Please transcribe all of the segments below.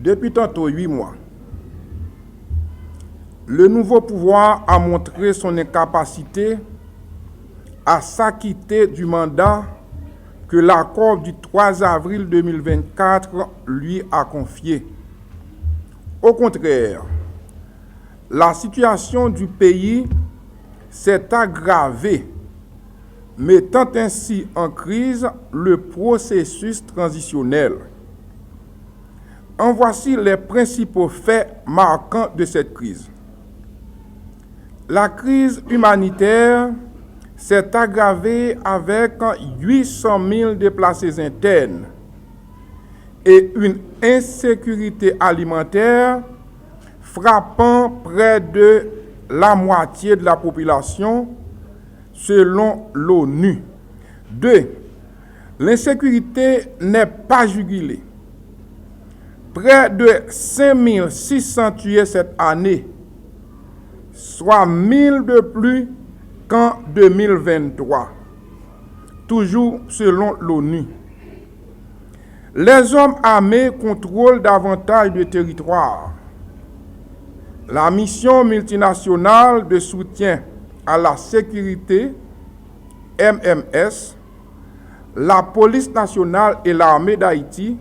Depuis tantôt 8 mois, le nouveau pouvoir a montré son incapacité à s'acquitter du mandat que l'accord du 3 avril 2024 lui a confié. Au contraire, la situation du pays s'est aggravée, mettant ainsi en crise le processus transitionnel. En voici les principaux faits marquants de cette crise. La crise humanitaire s'est aggravée avec 800 000 déplacés internes et une insécurité alimentaire frappant près de la moitié de la population, selon l'ONU. 2. L'insécurité n'est pas jugulée. Près de 5600 tués cette année, soit 1000 de plus qu'en 2023, toujours selon l'ONU. Les hommes armés contrôlent davantage de territoires. La mission multinationale de soutien à la sécurité, MMS, la police nationale et l'armée d'Haïti,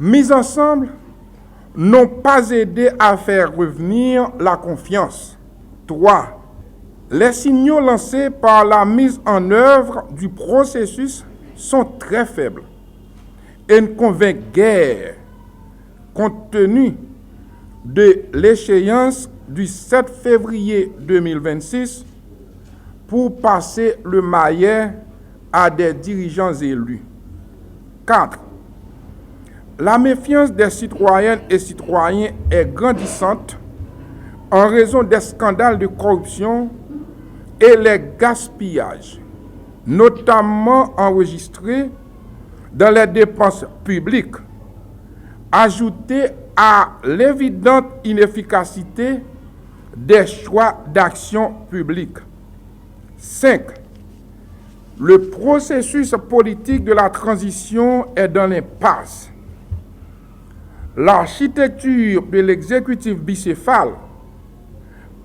mis ensemble, n'ont pas aidé à faire revenir la confiance. 3. Les signaux lancés par la mise en œuvre du processus sont très faibles et ne convainquent guère, compte tenu de l'échéance du 7 février 2026 pour passer le maillet à des dirigeants élus. 4. La méfiance des citoyennes et citoyens est grandissante en raison des scandales de corruption et les gaspillages, notamment enregistrés dans les dépenses publiques, ajoutés à l'évidente inefficacité des choix d'action publique. 5. Le processus politique de la transition est dans l'impasse. L'architecture de l'exécutif bicéphale,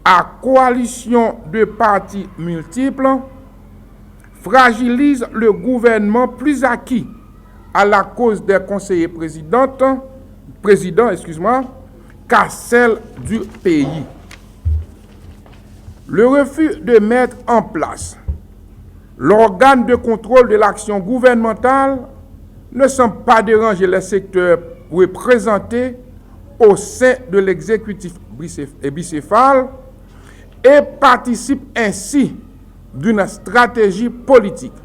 à coalition de partis multiples, fragilise le gouvernement plus acquis à la cause des conseillers présidents qu'à celle du pays. Le refus de mettre en place l'organe de contrôle de l'action gouvernementale ne semble pas déranger les secteurs représentés au sein de l'exécutif bicéphale et participe ainsi d'une stratégie politique.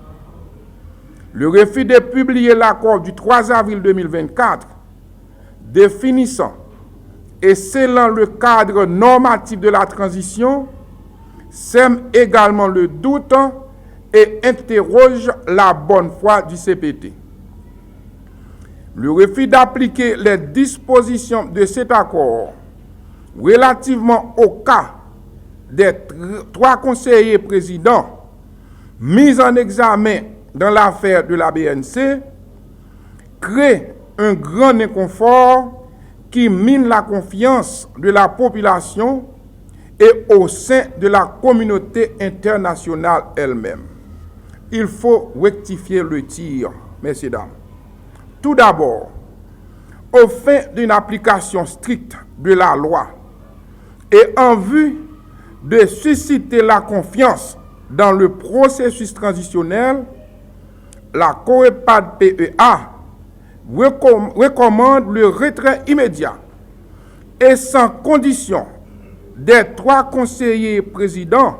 Le refus de publier l'accord du 3 avril 2024 définissant et scellant le cadre normatif de la transition sème également le doute et interroge la bonne foi du CPT. Le refus d'appliquer les dispositions de cet accord relativement au cas des 3 conseillers présidents mis en examen dans l'affaire de la BNC crée un grand inconfort qui mine la confiance de la population et au sein de la communauté internationale elle-même. Il faut rectifier le tir, messieurs, dames. Tout d'abord, au fin d'une application stricte de la loi et en vue de susciter la confiance dans le processus transitionnel, la COREPAD PEA recommande le retrait immédiat et sans condition des 3 conseillers présidents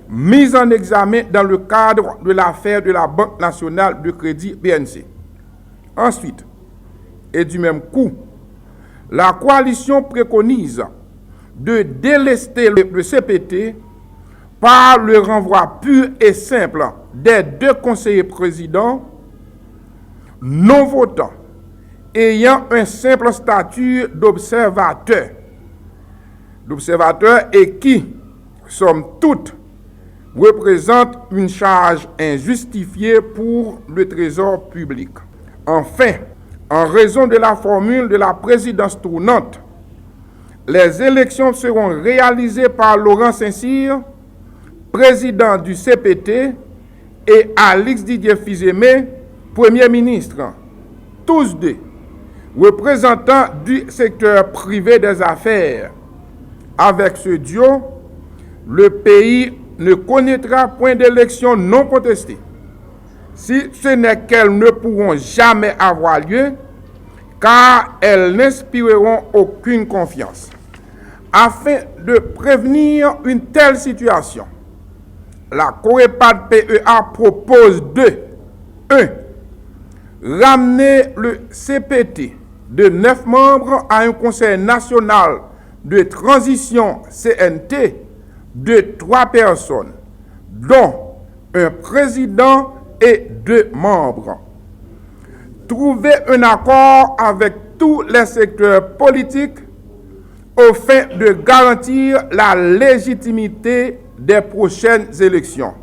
mis en examen dans le cadre de l'affaire de la Banque nationale de crédit BNC. Ensuite, et du même coup, la coalition préconise de délester le CPT par le renvoi pur et simple des 2 conseillers présidents non votants ayant un simple statut d'observateur et qui, somme toute, représente une charge injustifiée pour le trésor public. Enfin, En raison de la formule de la présidence tournante, les élections seront réalisées par Laurent Saint-Cyr, président du CPT, et Alix Didier Fils-Aimé, Premier ministre, tous deux représentants du secteur privé des affaires. Avec ce duo, le pays ne connaîtra point d'élections non contestées, si ce n'est qu'elles ne pourront jamais avoir lieu, car elles n'inspireront aucune confiance. Afin de prévenir une telle situation, la Corepad PEA propose de 1. Ramener le CPT de 9 membres à un conseil national de transition CNT de 3 personnes, dont un président et 2 membres. Trouver un accord avec tous les secteurs politiques au fin de garantir la légitimité des prochaines élections.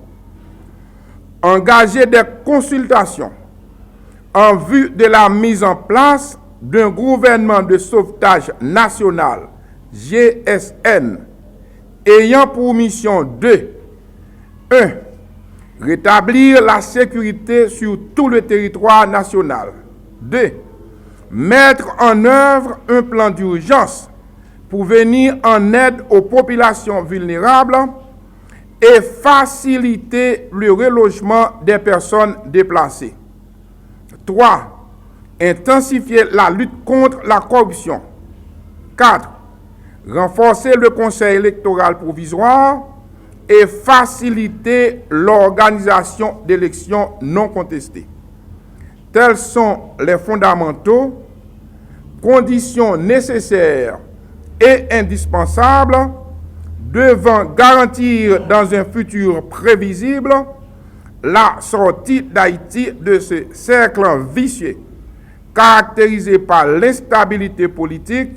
Engager des consultations en vue de la mise en place d'un gouvernement de sauvetage national, GSN, ayant pour mission de 1. Rétablir la sécurité sur tout le territoire national. 2. Mettre en œuvre un plan d'urgence pour venir en aide aux populations vulnérables et faciliter le relogement des personnes déplacées. 3. Intensifier la lutte contre la corruption. 4. Renforcer le Conseil électoral provisoire et faciliter l'organisation d'élections non contestées. Tels sont les fondamentaux, conditions nécessaires et indispensables devant garantir dans un futur prévisible la sortie d'Haïti de ce cercle vicieux caractérisé par l'instabilité politique,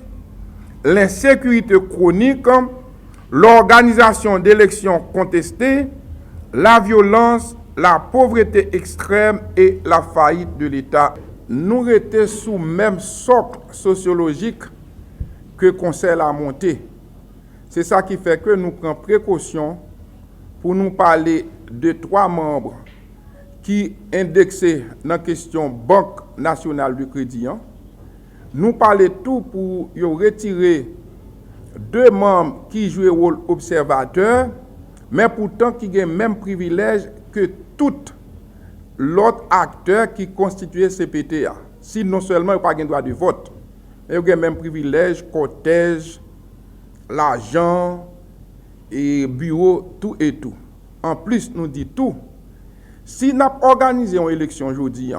l'insécurité chronique, l'organisation d'élections contestées, la violence, la pauvreté extrême et la faillite de l'État. Nous étions sous même socle sociologique que le Conseil a monté. C'est ça qui fait que nous prenons précaution pour nous parler de 3 membres qui indexés dans la question Banque nationale du crédit. Nous parlons tout pour retirer 2 membres qui jouent le rôle observateur, mais pourtant qui ont le même privilège que tout l'autre acteur qui constitue CPTA. Si non seulement ils n'ont pas de droit de vote, mais ils ont le même privilège, cortège, l'argent et bureau, tout et tout. En plus, nous dit tout. Si nous avons organisé une élection aujourd'hui,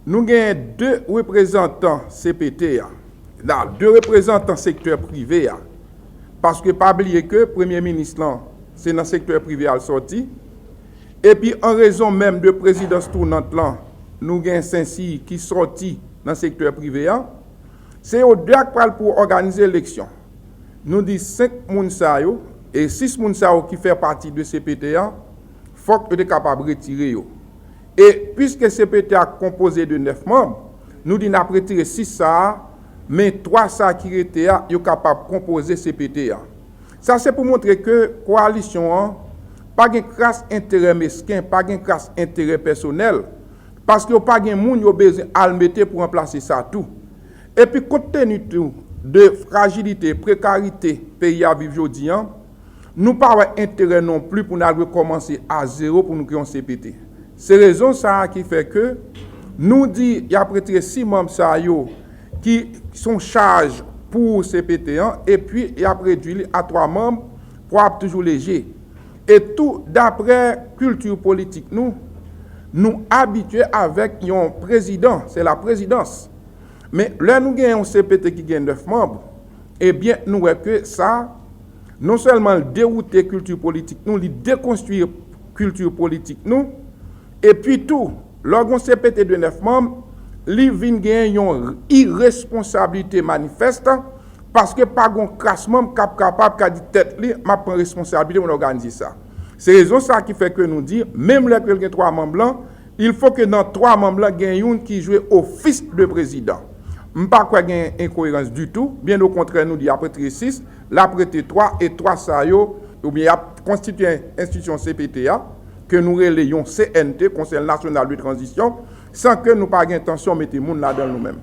nous avons 2 représentants CPTA, 2 représentants secteur privé. Parce que pas oublier que le Premier ministre, c'est dans le secteur privé à sorti. Et puis, en raison même de présidence tournante, nous avons Saint-Cyr qui sorti dans le secteur privé. C'est au DAC pour organiser l'élection. Nous disons 5 personnes et 6 personnes qui font partie de CPTA, il faut que nous soyons capables de retirer. Et puisque CPTA est composé de 9 membres, nous disons qu'on retirer 6 ça, mais 3 ça qui étaient capables de composer CPTA. Ça, c'est pour montrer que la coalition pas de crasse intérêt mesquin, pas de crasse intérêt personnel, parce qu'il n'y a pas de monde qui a besoin de mettre pour remplacer ça tout. Et puis, compte tenu de fragilité, précarité, pays à vivre aujourd'hui, nous n'avons pas intérêt non plus pour nous recommencer à zéro pour nous créer un CPT. C'est la raison ça qui fait que nous disons qu'il y a prêté 6 membres qui sont chargés pour CPT et puis il y a réduit à 3 membres pour être toujours léger. Et tout d'après culture politique, nous habitués avec un président, c'est la présidence. Mais là, nous avons un CPT qui gagne 9 membres, eh bien, nous voyons que ça, non seulement dérouter culture politique, nous déconstruire culture politique, et puis tout, lorsqu'on CPT de 9 membres, il vient gagner une irresponsabilité manifeste, parce que pas un crassement capable de dire tête, ma prend responsabilité pour organiser ça. C'est raison ça qui fait que nous disons, même les 3 membres blancs, il faut que dans 3 membres là, il y ait un qui joue office de président. Je ne pas qu'il y ait incohérence du tout. Bien au contraire, nous disons après 6, là après 3 et 3 ça yo, ou bien constitué une institution CPTA que nous relayons CNT, Conseil national de transition, sans que nous pas intention de mettre les gens là-dedans nous-mêmes.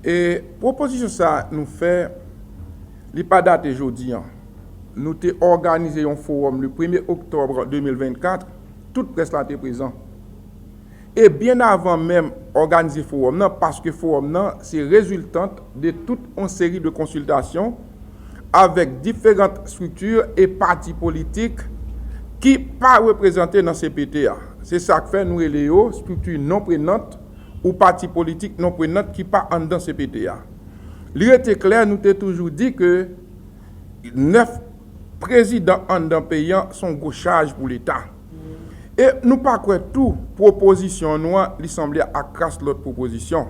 Et proposition ça nous fait, il n'y a pas date aujourd'hui. Nous avons organisé un forum le 1er octobre 2024, toute presse là était présente. Et bien avant même organiser le forum, parce que le forum, c'est résultante de toute une série de consultations avec différentes structures et partis politiques qui ne sont pas représentés dans ces CPTA. C'est ça que fait nous les structures non prenantes ou partis politiques non prenantes qui ne sont pas dans ces CPTA. Il était clair, nous avons toujours dit que 9 présidents en d'un pays sont gauchage pour l'État. Et nous pas quoi tout proposition nous il semblait à crasse l'autre proposition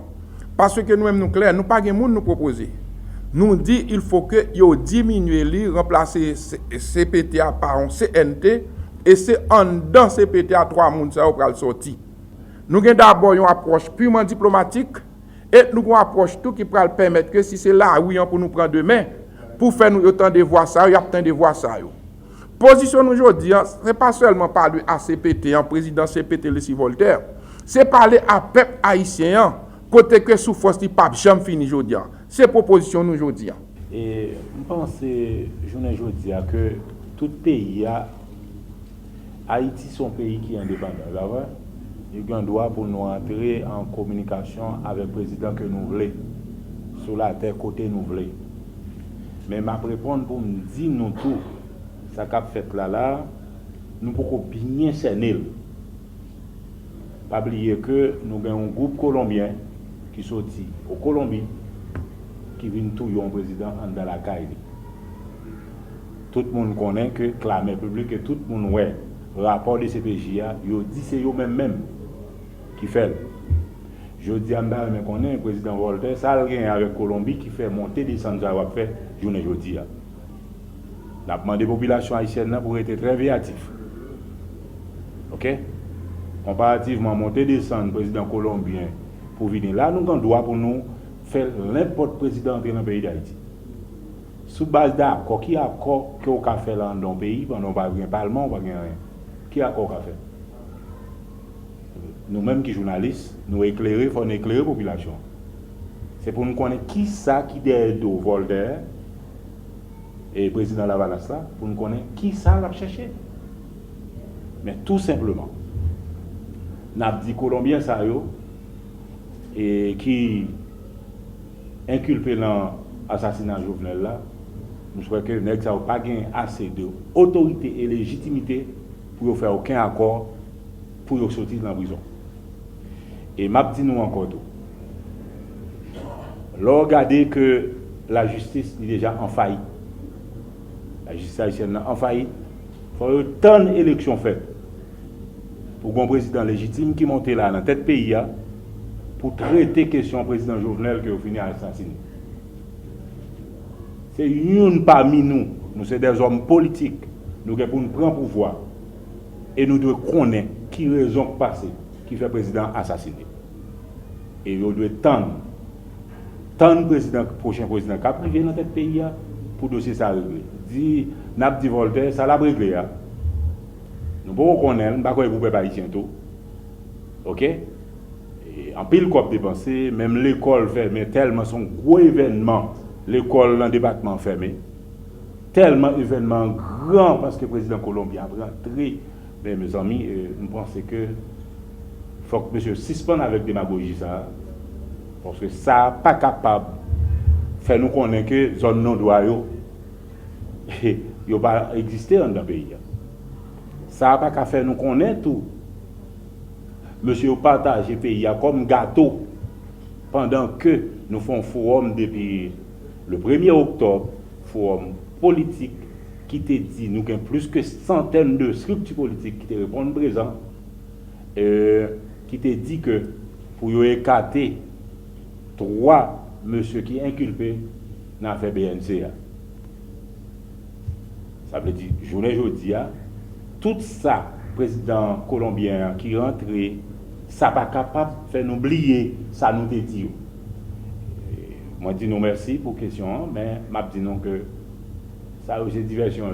parce que nous-mêmes nous clair nous pas gen monde nous proposer. Nous dit il faut que yo diminuer li remplacer CPTA par un CNT et c'est en dans CPTA 3 moun ça pour le sortir. Nous avons d'abord une approche purement diplomatique et nous avons une approche tout qui peut permettre que si c'est là oui pour nous prendre demain pour faire nous autant de voir ça, il y a plein de voir ça. Position aujourd'hui, ce n'est pas seulement parler à CPT, en président CPT, le Voltaire, c'est parler à peuple haïtien, côté que sous force du pape, jamais fini aujourd'hui. C'est proposition nous aujourd'hui. Et je pense journée aujourd'hui que tout pays, Haïti, son pays qui est indépendant. Il y a un droit pour nous entrer en communication avec le président que nous voulons, sur la terre côté nous voulons. Mais ma répondre pour me dire nous tout. Ça qu'a fait là, nous pouvons bien cerner. Pas oublier que nous avons un groupe colombien qui sortit au Colombie, qui vient tout un président dans la caille. Tout le monde connaît que clamé public et tout le monde ouais le rapport de CPJ, il dit c'est eux même qui fait. Je dis à me connaît le président Voltaire, ça a rien avec Colombie qui fait monter descendre ça va faire journée aujourd'hui. La demande des populations haïtiennes pour être très créatif. OK? Comparativement, monter descendre président colombien pour venir là, nous avons droit pour nous faire n'importe président entrer dans le pays d'Haïti. Sous base d'accord, qui accord que vous avez fait dans le pays, pendant pas un parlement, pas rien. Qui accord qu'a fait? Nous-mêmes qui journalistes, nous éclairer, il faut éclairer la population. C'est pour nous connaître qui ça qui derrière Voltaire et le président Lavalas là, pour nous connaître qui ça l'a cherché. Mais tout simplement, n'a dit Colombien ça yo et qui inculpé dans l'assassinat Jovenel là, nous souhaitons que nèg ça pas gain assez de autorité et légitimité pour faire aucun accord pour sortir de la prison. Et m'a dit nous encore tout. Regardez que la justice est déjà en faillite. La justice haïtienne en faillite. Il faut tant d'élections faites pour un président légitime qui monte là dans tête pays pour traiter question président Jovenel que vous finissez à assassiner. C'est une parmi nous, nous sommes des hommes politiques, nous pour nous prendre pouvoir et nous devons connaître qui raison passée qui fait président assassiné. Et nous devons tant président prochain président qui a privé dans tête pays pour dossier ça régler. Dit n'a dit Voltaire ça l'a réglé. Nous pouvons connaître, nous ne pouvons pas haïtien tout. OK? Et en pile quoi dépenser, même l'école fermée, tellement son gros événement, l'école dans le département fermé, tellement événement grand parce que le président colombien a rentré. Mais mes amis, nous pensons que il faut que monsieur suspende avec démagogie ça, parce que ça n'est pas capable de faire nous connaître que zone non droit il n'y pas existé dans le pays. Ça n'a pas qu'à faire nous connaître tout. Monsieur partage le pays comme gâteau pendant que nous faisons un forum depuis le 1er octobre, forum politique qui te dit nous avons plus que centaines de structures politiques qui te répondent présent, qui te dit que pour écarter 3 monsieur qui inculpés dans l'affaire BNCA. Ça veut dire, journée aujourd'hui, tout ça, président colombien qui rentre, ça pas capable de faire nous oublier ça nous dit. Moi dis non merci pour la question, mais je dis non que ça c'est diversion.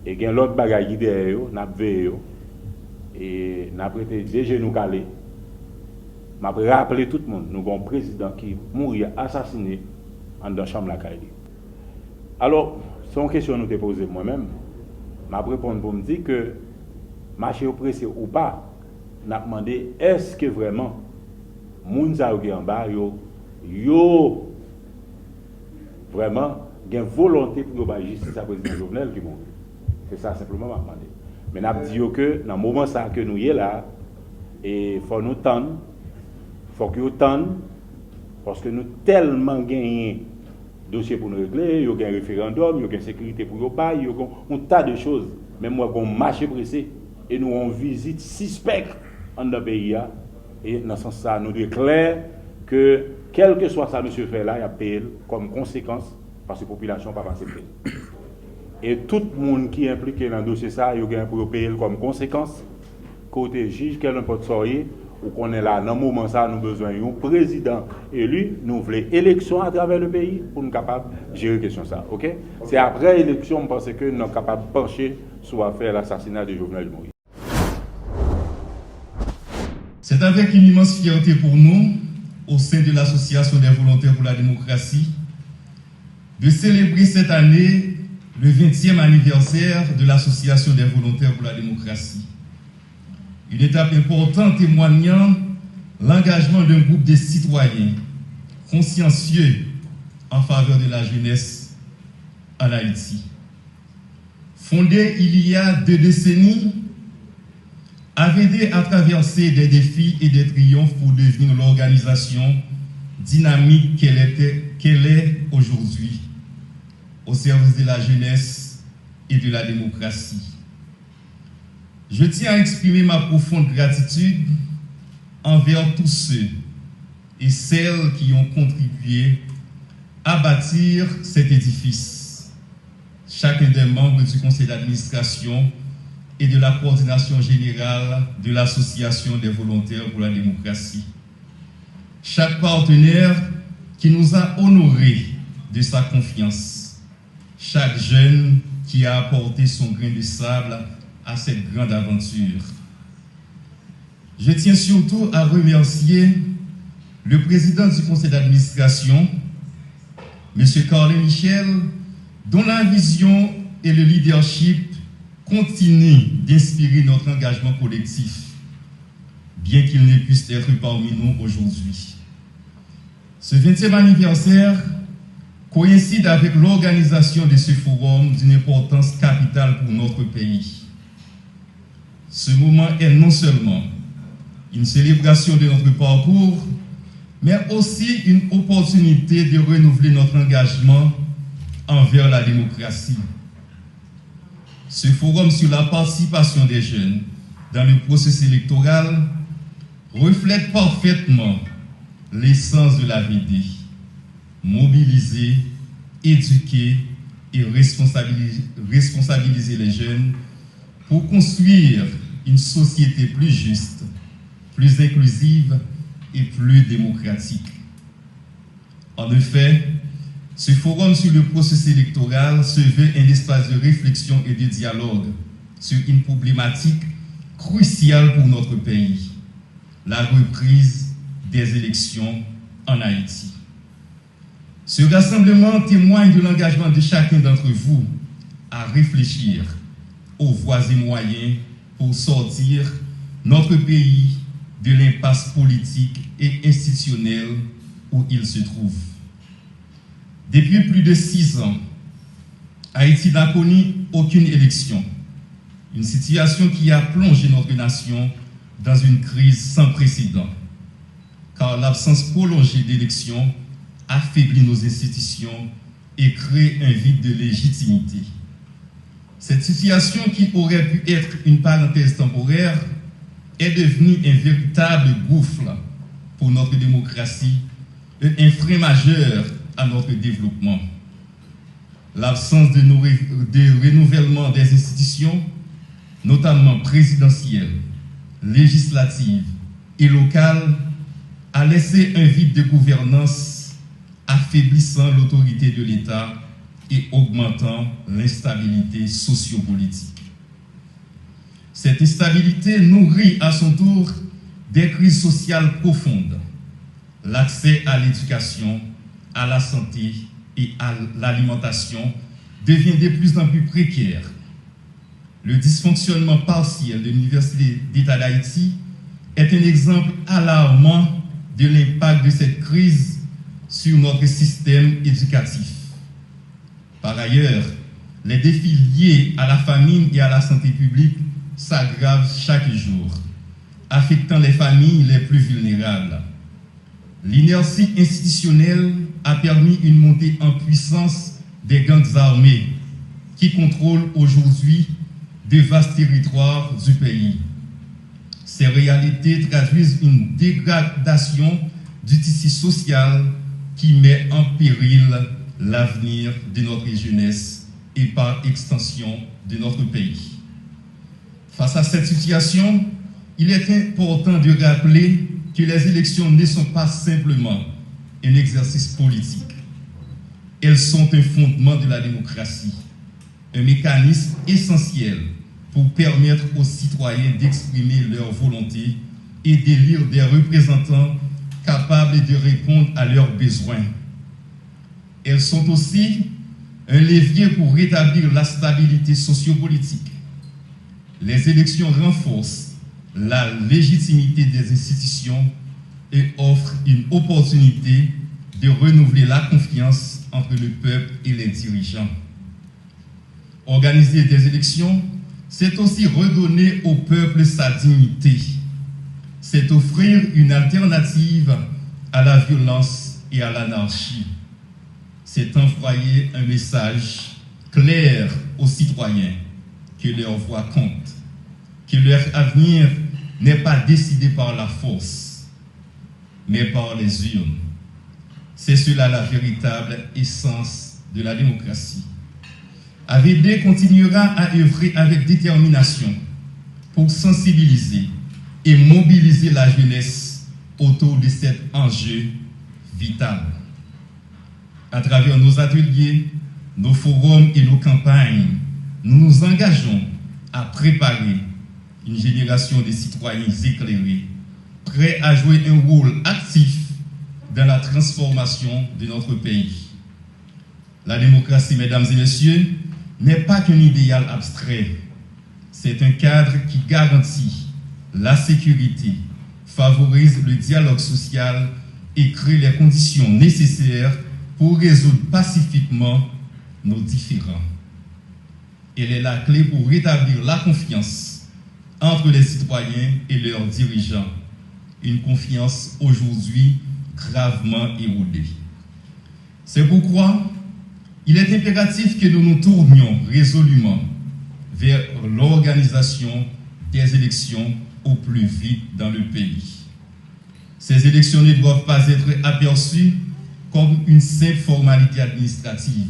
Et il y a l'autre bagaille qui derrière, n'a veillé et n'a prêté des genoux calés. M'a rappelé tout le monde, nous avons un président qui mourit assassiné dans la chambre de la Caille. Alors, c'est une question que nous te posée moi-même. M'a répondu pour me dire que marché au pressé ou pas, n'a demandé est-ce que vraiment Mounza qui en bas yo vraiment une volonté pour la justice à président Jovenel qui mourit. C'est ça simplement m'a demandé. Mais n'a dit que dans le moment ça que nous y est là et faut nous tendre, faut que nous tendre parce que nous tellement gagné dossier pour nous régler, il y a un référendum, il y a une sécurité pour nous pas, il y a un tas de choses. Même moi on marché pressé et nous on visite suspect dans le pays et dans ce sens ça nous déclare que quel que soit ça monsieur fait là, il y a payé comme conséquence parce que la population pas passer. Et tout le monde qui est impliqué dans le dossier ça, il y a pour payer comme conséquence côté juge quel importe soyez ou qu'on est là dans le moment ça nous besoin d'un président élu, nous voulons élection à travers le pays pour nous capable gérer la question ça, OK? C'est après élection on pense que nous sommes capables de pencher sur l'affaire l'assassinat de Jovenel Moïse. C'est avec une immense fierté pour nous, au sein de l'Association des volontaires pour la démocratie, de célébrer cette année le 20e anniversaire de l'Association des volontaires pour la démocratie. Une étape importante témoignant l'engagement d'un groupe de citoyens consciencieux en faveur de la jeunesse en Haïti. Fondée il y a 2 décennies, avait aidé à traverser des défis et des triomphes pour devenir l'organisation dynamique qu'elle est aujourd'hui, au service de la jeunesse et de la démocratie. Je tiens à exprimer ma profonde gratitude envers tous ceux et celles qui ont contribué à bâtir cet édifice. Chacun des membres du conseil d'administration et de la coordination générale de l'Association des volontaires pour la démocratie. Chaque partenaire qui nous a honorés de sa confiance. Chaque jeune qui a apporté son grain de sable à cette grande aventure. Je tiens surtout à remercier le président du conseil d'administration, M. Carlin Michel, dont la vision et le leadership continuent d'inspirer notre engagement collectif, bien qu'il ne puisse être parmi nous aujourd'hui. Ce 20e anniversaire coïncide avec l'organisation de ce forum d'une importance capitale pour notre pays. Ce moment est non seulement une célébration de notre parcours, mais aussi une opportunité de renouveler notre engagement envers la démocratie. Ce forum sur la participation des jeunes dans le processus électoral reflète parfaitement l'essence de la VD. Mobiliser, éduquer et responsabiliser les jeunes pour construire une société plus juste, plus inclusive et plus démocratique. En effet, ce forum sur le processus électoral se veut un espace de réflexion et de dialogue sur une problématique cruciale pour notre pays, la reprise des élections en Haïti. Ce rassemblement témoigne de l'engagement de chacun d'entre vous à réfléchir aux voies et moyens pour sortir notre pays de l'impasse politique et institutionnelle où il se trouve. Depuis plus de 6 ans, Haïti n'a connu aucune élection, une situation qui a plongé notre nation dans une crise sans précédent, car l'absence prolongée d'élections affaiblit nos institutions et crée un vide de légitimité. Cette situation qui aurait pu être une parenthèse temporaire est devenue un véritable gouffre pour notre démocratie, un frein majeur à notre développement. L'absence de renouvellement des institutions notamment présidentielle, législative et locale, a laissé un vide de gouvernance affaiblissant l'autorité de l'État et augmentant l'instabilité sociopolitique. Cette instabilité nourrit à son tour des crises sociales profondes. L'accès à l'éducation, à la santé et à l'alimentation devient de plus en plus précaire. Le dysfonctionnement partiel de l'Université d'État d'Haïti est un exemple alarmant de l'impact de cette crise sur notre système éducatif. Par ailleurs, les défis liés à la famine et à la santé publique s'aggravent chaque jour, affectant les familles les plus vulnérables. L'inertie institutionnelle a permis une montée en puissance des gangs armés qui contrôlent aujourd'hui de vastes territoires du pays. Ces réalités traduisent une dégradation du tissu social qui met en péril l'avenir de notre jeunesse et par extension de notre pays. Face à cette situation, il est important de rappeler que les élections ne sont pas simplement un exercice politique. Elles sont un fondement de la démocratie, un mécanisme essentiel pour permettre aux citoyens d'exprimer leur volonté et d'élire des représentants capables de répondre à leurs besoins. Elles sont aussi un levier pour rétablir la stabilité sociopolitique. Les élections renforcent la légitimité des institutions et offrent une opportunité de renouveler la confiance entre le peuple et les dirigeants. Organiser des élections, c'est aussi redonner au peuple sa dignité. C'est offrir une alternative à la violence et à l'anarchie. C'est envoyer un message clair aux citoyens que leur voix compte, que leur avenir n'est pas décidé par la force, mais par les urnes. C'est cela la véritable essence de la démocratie. AVD continuera à œuvrer avec détermination pour sensibiliser et mobiliser la jeunesse autour de cet enjeu vital. À travers nos ateliers, nos forums et nos campagnes, nous nous engageons à préparer une génération de citoyens éclairés, prêts à jouer un rôle actif dans la transformation de notre pays. La démocratie, mesdames et messieurs, n'est pas qu'un idéal abstrait. C'est un cadre qui garantit la sécurité, favorise le dialogue social et crée les conditions nécessaires pour résoudre pacifiquement nos différends. Elle est la clé pour rétablir la confiance entre les citoyens et leurs dirigeants. Une confiance aujourd'hui gravement érodée. C'est pourquoi il est impératif que nous nous tournions résolument vers l'organisation des élections au plus vite dans le pays. Ces élections ne doivent pas être aperçues comme une simple formalité administrative,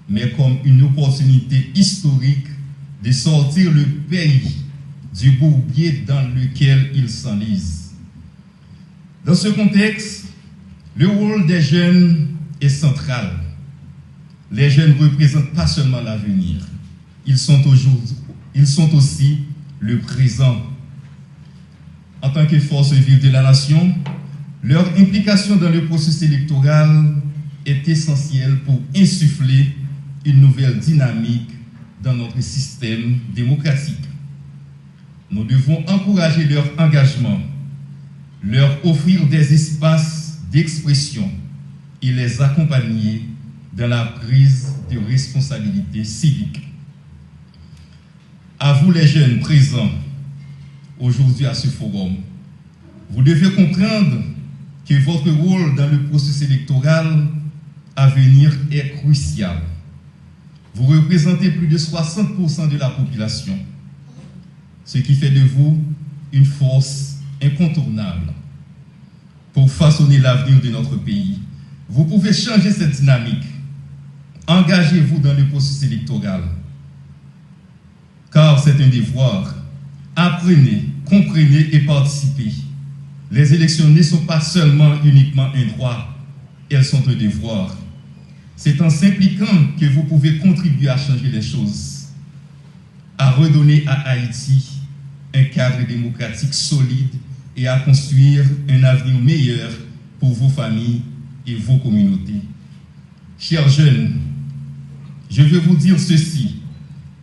mais comme une opportunité historique de sortir le pays du bourbier dans lequel il s'enlise. Dans ce contexte, le rôle des jeunes est central. Les jeunes ne représentent pas seulement l'avenir, ils sont aussi le présent. En tant que force vive de la nation, leur implication dans le processus électoral est essentielle pour insuffler une nouvelle dynamique dans notre système démocratique. Nous devons encourager leur engagement, leur offrir des espaces d'expression et les accompagner dans la prise de responsabilité civique. À vous les jeunes présents aujourd'hui à ce forum, vous devez comprendre que votre rôle dans le processus électoral à venir est crucial. Vous représentez plus de 60% de la population, ce qui fait de vous une force incontournable pour façonner l'avenir de notre pays. Vous pouvez changer cette dynamique. Engagez-vous dans le processus électoral. car c'est un devoir. Apprenez, comprenez et participez. Les élections ne sont pas seulement uniquement un droit, elles sont un devoir. C'est en s'impliquant que vous pouvez contribuer à changer les choses, à redonner à Haïti un cadre démocratique solide et à construire un avenir meilleur pour vos familles et vos communautés. Chers jeunes, je veux vous dire ceci,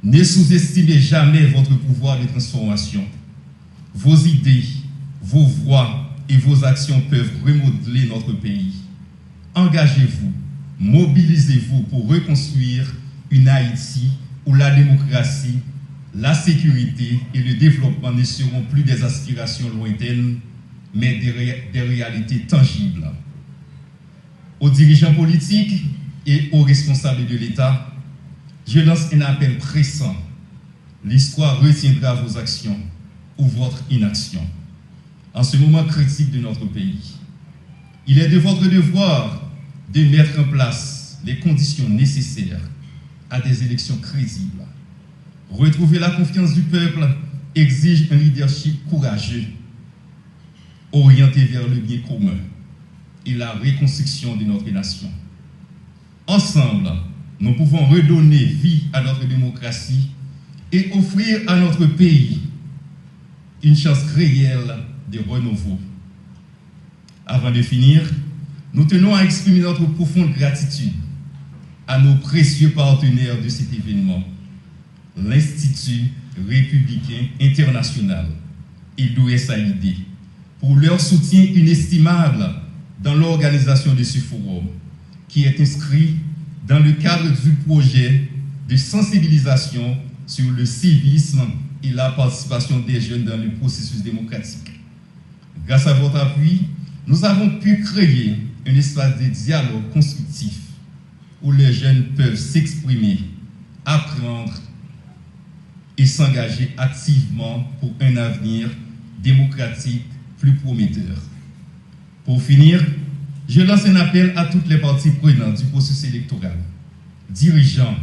ne sous-estimez jamais votre pouvoir de transformation. Vos idées, vos voix et vos actions peuvent remodeler notre pays. Engagez-vous, mobilisez-vous pour reconstruire une Haïti où la démocratie, la sécurité et le développement ne seront plus des aspirations lointaines, mais des réalités tangibles. Aux dirigeants politiques et aux responsables de l'État, je lance un appel pressant. L'histoire retiendra vos actions ou votre inaction en ce moment critique de notre pays. Il est de votre devoir de mettre en place les conditions nécessaires à des élections crédibles. Retrouver la confiance du peuple exige un leadership courageux, orienté vers le bien commun et la reconstruction de notre nation. Ensemble, nous pouvons redonner vie à notre démocratie et offrir à notre pays une chance réelle de renouveau. Avant de finir, nous tenons à exprimer notre profonde gratitude à nos précieux partenaires de cet événement, l'Institut républicain international et l'USAID, pour leur soutien inestimable dans l'organisation de ce forum, qui est inscrit dans le cadre du projet de sensibilisation sur le civisme et la participation des jeunes dans le processus démocratique. Grâce à votre appui, nous avons pu créer un espace de dialogue constructif où les jeunes peuvent s'exprimer, apprendre et s'engager activement pour un avenir démocratique plus prometteur. Pour finir, je lance un appel à toutes les parties prenantes du processus électoral, dirigeants,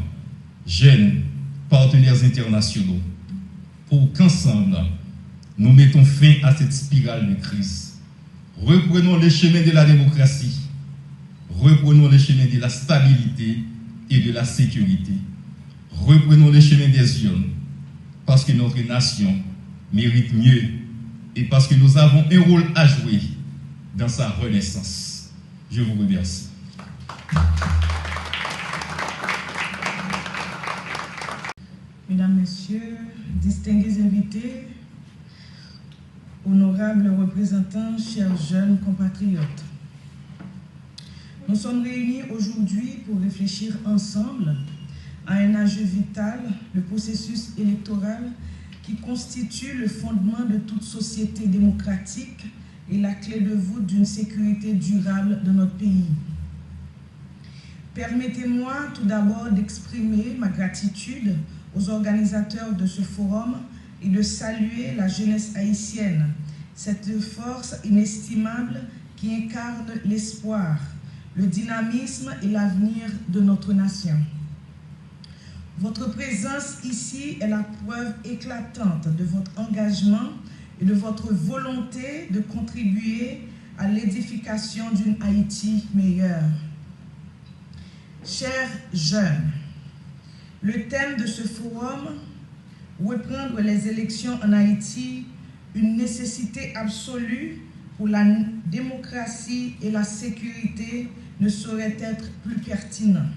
jeunes, partenaires internationaux, pour qu'ensemble, nous mettons fin à cette spirale de crise. Reprenons le chemin de la démocratie, reprenons le chemin de la stabilité et de la sécurité. Reprenons le chemin des urnes, parce que notre nation mérite mieux et parce que nous avons un rôle à jouer dans sa renaissance. Je vous remercie. Mesdames, Messieurs, distingués invités, honorables représentants, chers jeunes compatriotes, nous sommes réunis aujourd'hui pour réfléchir ensemble à un enjeu vital, le processus électoral qui constitue le fondement de toute société démocratique et la clé de voûte d'une sécurité durable de notre pays. Permettez-moi tout d'abord d'exprimer ma gratitude aux organisateurs de ce forum et de saluer la jeunesse haïtienne, cette force inestimable qui incarne l'espoir, le dynamisme et l'avenir de notre nation. Votre présence ici est la preuve éclatante de votre engagement et de votre volonté de contribuer à l'édification d'une Haïti meilleure. Chers jeunes, le thème de ce forum, reprendre les élections en Haïti, une nécessité absolue pour la démocratie et la sécurité, ne saurait être plus pertinent.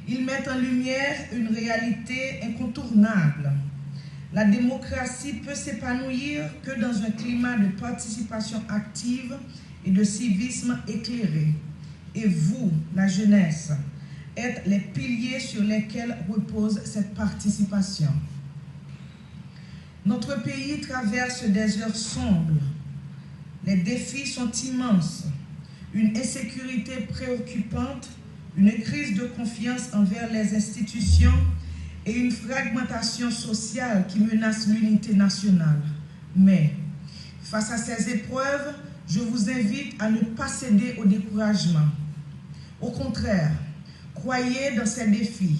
Il met en lumière une réalité incontournable. La démocratie peut s'épanouir que dans un climat de participation active et de civisme éclairé. Et vous, la jeunesse, êtes les piliers sur lesquels repose cette participation. Notre pays traverse des heures sombres. Les défis sont immenses. Une insécurité préoccupante, une crise de confiance envers les institutions et une fragmentation sociale qui menace l'unité nationale. Mais, face à ces épreuves, je vous invite à ne pas céder au découragement. Au contraire, croyez dans ces défis,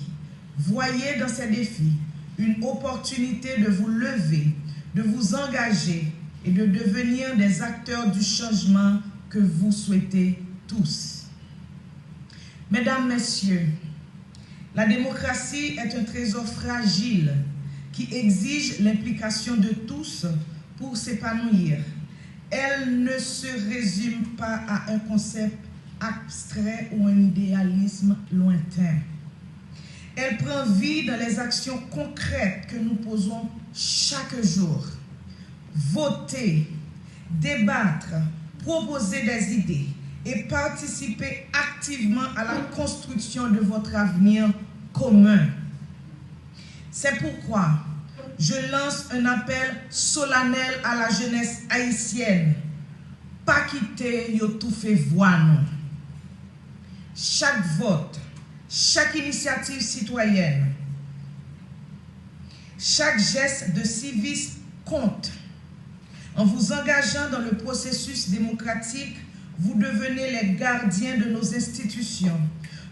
voyez dans ces défis une opportunité de vous lever, de vous engager et de devenir des acteurs du changement que vous souhaitez tous. Mesdames, Messieurs, la démocratie est un trésor fragile qui exige l'implication de tous pour s'épanouir. Elle ne se résume pas à un concept abstrait ou un idéalisme lointain. Elle prend vie dans les actions concrètes que nous posons chaque jour. Voter, débattre, proposer des idées et participer activement à la construction de votre avenir commun. C'est pourquoi je lance un appel solennel à la jeunesse haïtienne. Pas quitter yo tout fait voix non. Chaque vote, chaque initiative citoyenne, chaque geste de civisme compte. En vous engageant dans le processus démocratique, vous devenez les gardiens de nos institutions.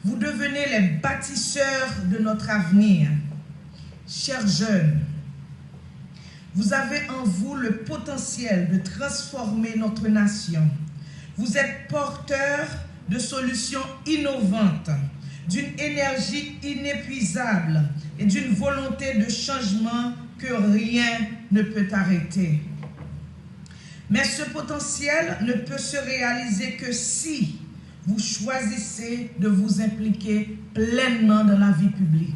Vous devenez les bâtisseurs de notre avenir. Chers jeunes, vous avez en vous le potentiel de transformer notre nation. Vous êtes porteurs de solutions innovantes, d'une énergie inépuisable et d'une volonté de changement que rien ne peut arrêter. Mais ce potentiel ne peut se réaliser que si vous choisissez de vous impliquer pleinement dans la vie publique.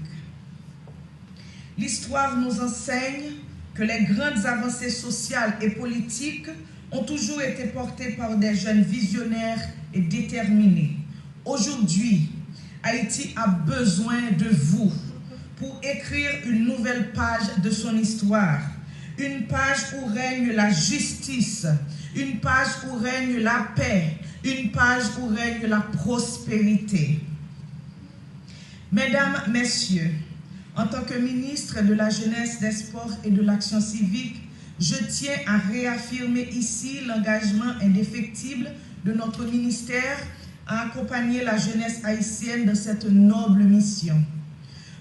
L'histoire nous enseigne que les grandes avancées sociales et politiques ont toujours été portées par des jeunes visionnaires et déterminés. Aujourd'hui, Haïti a besoin de vous pour écrire une nouvelle page de son histoire. Une page où règne la justice, une page où règne la paix, une page où règne la prospérité. Mesdames, Messieurs, en tant que ministre de la Jeunesse, des Sports et de l'Action civique, je tiens à réaffirmer ici l'engagement indéfectible de notre ministère à accompagner la jeunesse haïtienne dans cette noble mission.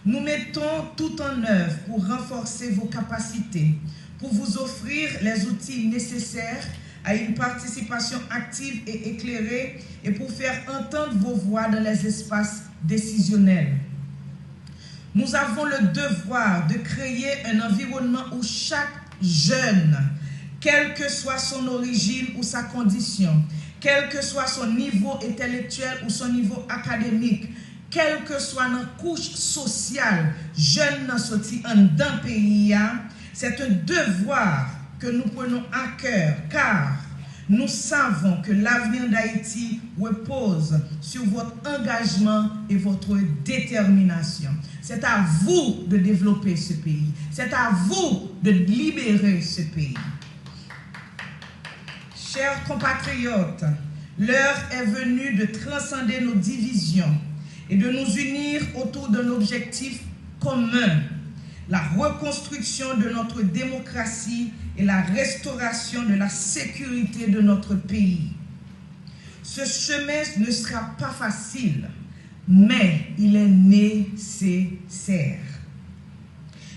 Nous mettons tout en œuvre pour renforcer vos capacités, pour vous offrir les outils nécessaires à une participation active et éclairée et pour faire entendre vos voix dans les espaces décisionnels. Nous avons le devoir de créer un environnement où chaque jeune, quelle que soit son origine ou sa condition, quel que soit son niveau intellectuel ou son niveau académique, quelle que soit notre couche sociale, jeune dans ce d'un pays, c'est un devoir que nous prenons à cœur, car nous savons que l'avenir d'Haïti repose sur votre engagement et votre détermination. C'est à vous de développer ce pays. C'est à vous de libérer ce pays. Chers compatriotes, l'heure est venue de transcender nos divisions et de nous unir autour d'un objectif commun, la reconstruction de notre démocratie et la restauration de la sécurité de notre pays. Ce chemin ne sera pas facile, mais il est nécessaire.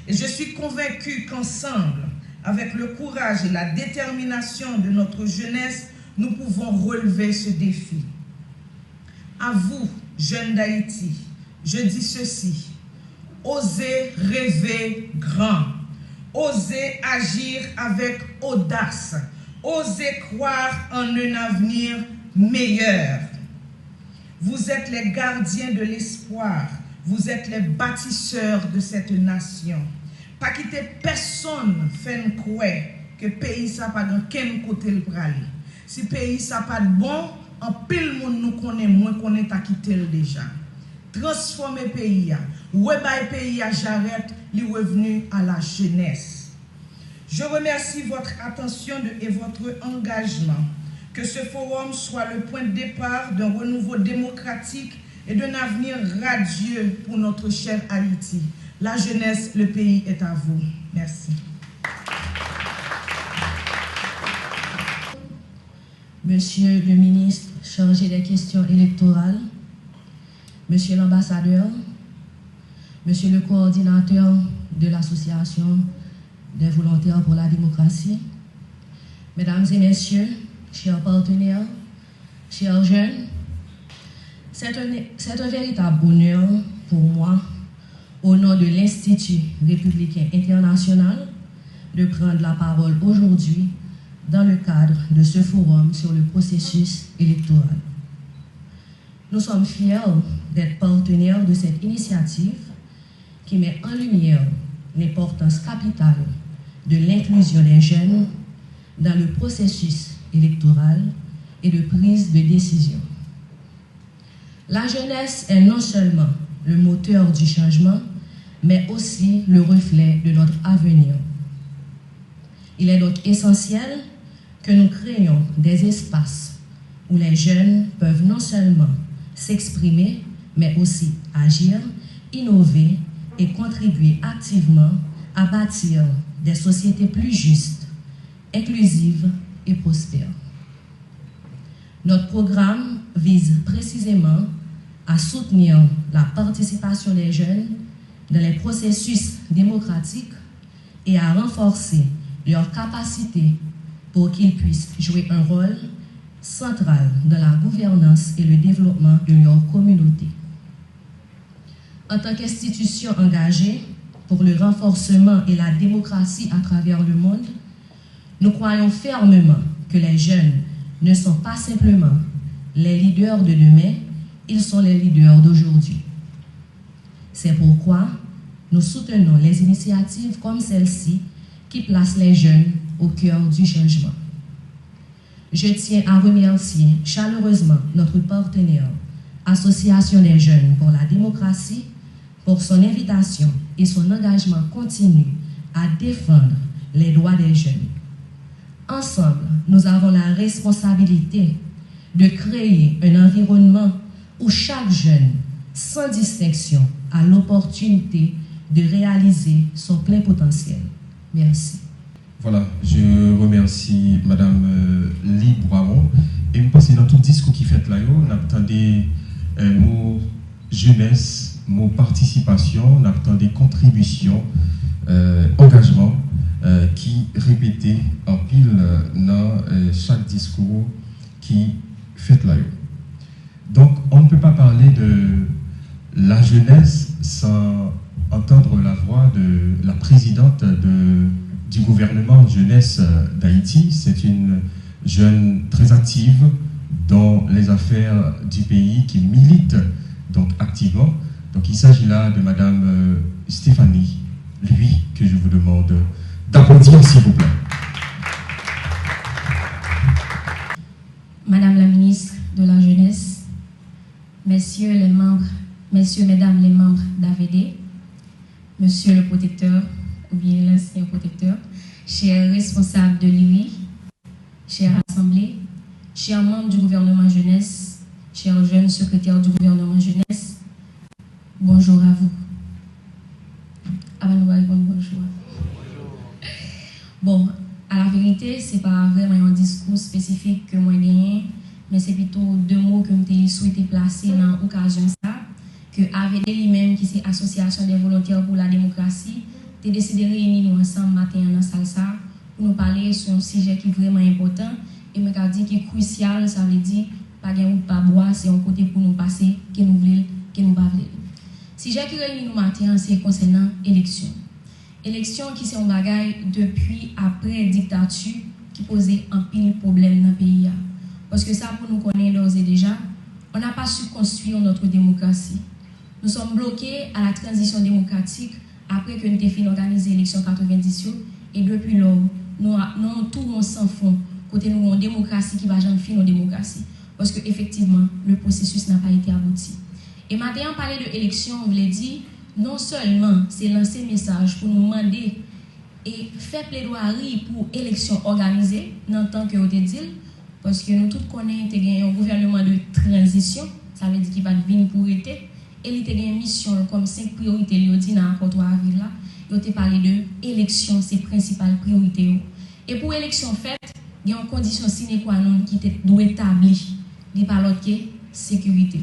Et je suis convaincu qu'ensemble, avec le courage et la détermination de notre jeunesse, nous pouvons relever ce défi. À vous, jeunes d'Haïti, je dis ceci: osez rêver grand, osez agir avec audace, osez croire en un avenir meilleur. Vous êtes les gardiens de l'espoir, vous êtes les bâtisseurs de cette nation. Pas quitter personne fait croire que le pays ça pas dans quel côté le praler. Si le pays ça pas bon, en pile monde nous connaît moins qu'on est à quitter déjà. Transformer le pays, rebailler le pays à j'arrête, les revenus à la jeunesse. Je remercie votre attention et votre engagement. Que ce forum soit le point de départ d'un renouveau démocratique et d'un avenir radieux pour notre cher Haïti. La jeunesse, le pays est à vous. Merci. Monsieur le ministre chargé des questions électorales, Monsieur l'ambassadeur, Monsieur le coordinateur de l'Association des volontaires pour la démocratie. Mesdames et messieurs, chers partenaires, chers jeunes, c'est un véritable honneur pour moi, au nom de l'Institut républicain international, de prendre la parole aujourd'hui dans le cadre de ce forum sur le processus électoral. Nous sommes fiers d'être partenaires de cette initiative qui met en lumière l'importance capitale de l'inclusion des jeunes dans le processus électoral et de prise de décision. La jeunesse est non seulement le moteur du changement, mais aussi le reflet de notre avenir. Il est donc essentiel que nous créions des espaces où les jeunes peuvent non seulement s'exprimer, mais aussi agir, innover et contribuer activement à bâtir des sociétés plus justes, inclusives et prospères. Notre programme vise précisément à soutenir la participation des jeunes dans les processus démocratiques et à renforcer leur capacité pour qu'ils puissent jouer un rôle central dans la gouvernance et le développement de leur communauté. En tant qu'institution engagée pour le renforcement et la démocratie à travers le monde, nous croyons fermement que les jeunes ne sont pas simplement les leaders de demain, ils sont les leaders d'aujourd'hui. C'est pourquoi nous soutenons les initiatives comme celle-ci qui placent les jeunes au cœur du changement. Je tiens à remercier chaleureusement notre partenaire, Association des jeunes pour la démocratie, pour son invitation et son engagement continu à défendre les droits des jeunes. Ensemble, nous avons la responsabilité de créer un environnement où chaque jeune, sans distinction, a l'opportunité de réaliser son plein potentiel. Merci. Voilà, je remercie Madame Ly Boiron. Et je pense que dans tout discours qui fait là, on attend des mots jeunesse, mots participation, on attend des contributions, engagement qui répétés en pile dans chaque discours qui fait là. Donc, on ne peut pas parler de la jeunesse sans entendre la voix de la présidente du gouvernement jeunesse d'Haïti. C'est une jeune très active dans les affaires du pays qui milite donc activement. Donc, il s'agit là de Madame Stéphanie, lui, que je vous demande d'applaudir, s'il vous plaît. Madame la ministre de la Jeunesse, Messieurs, Mesdames les membres d'AVD, Monsieur le protecteur, ou bien l'ancien protecteur, chers responsables de l'IRI, chère Assemblée, chers membres du gouvernement jeunesse, chers jeunes secrétaires du gouvernement jeunesse, bonjour à vous. Bonjour. Bon, à la vérité, ce n'est pas vraiment un discours spécifique que moi j'ai, mais c'est plutôt deux mots que je souhaité placer dans l'occasion ça, que AVD lui-même, qui est Association des volontaires pour la démocratie, a décidé de réunir nous ensemble matin dans la salle ça pour nous parler sur un sujet qui est vraiment important et me dit qui est crucial, ça veut dire pas gain ou pas boire, c'est un côté pour nous passer que nous voulons, que nous pas voulons. Sujet qui réunit nous matin, c'est concernant l'élection. Élection qui c'est un bagage depuis après dictature qui posait un pile problème dans le pays. Parce que ça, pour nous connaître d'ores et déjà, on n'a pas su construire notre démocratie. Nous sommes bloqués à la transition démocratique après que nous avons fini d'organiser l'élection 90 et depuis lors, nous avons tout monde sans fond, côté nous avons une démocratie qui va jamais finir en démocratie. Parce que effectivement, le processus n'a pas été abouti. Et maintenant, parler de l'élection, on voulait dire, non seulement c'est lancer un message pour nous demander et faire plaidoirie pour élection organisée, dans le temps que vous avez dit, parce que nous tous connaissons un gouvernement de transition, ça veut dire qu'il va venir pour été, et il a une mission comme 5 priorités, il dit dans l'accord 3 avril là, il a parlé de élection, c'est principales priorités. Et pour l'élection faite, il y a une condition sine qua non qui doit établir, il par l'autre que sécurité.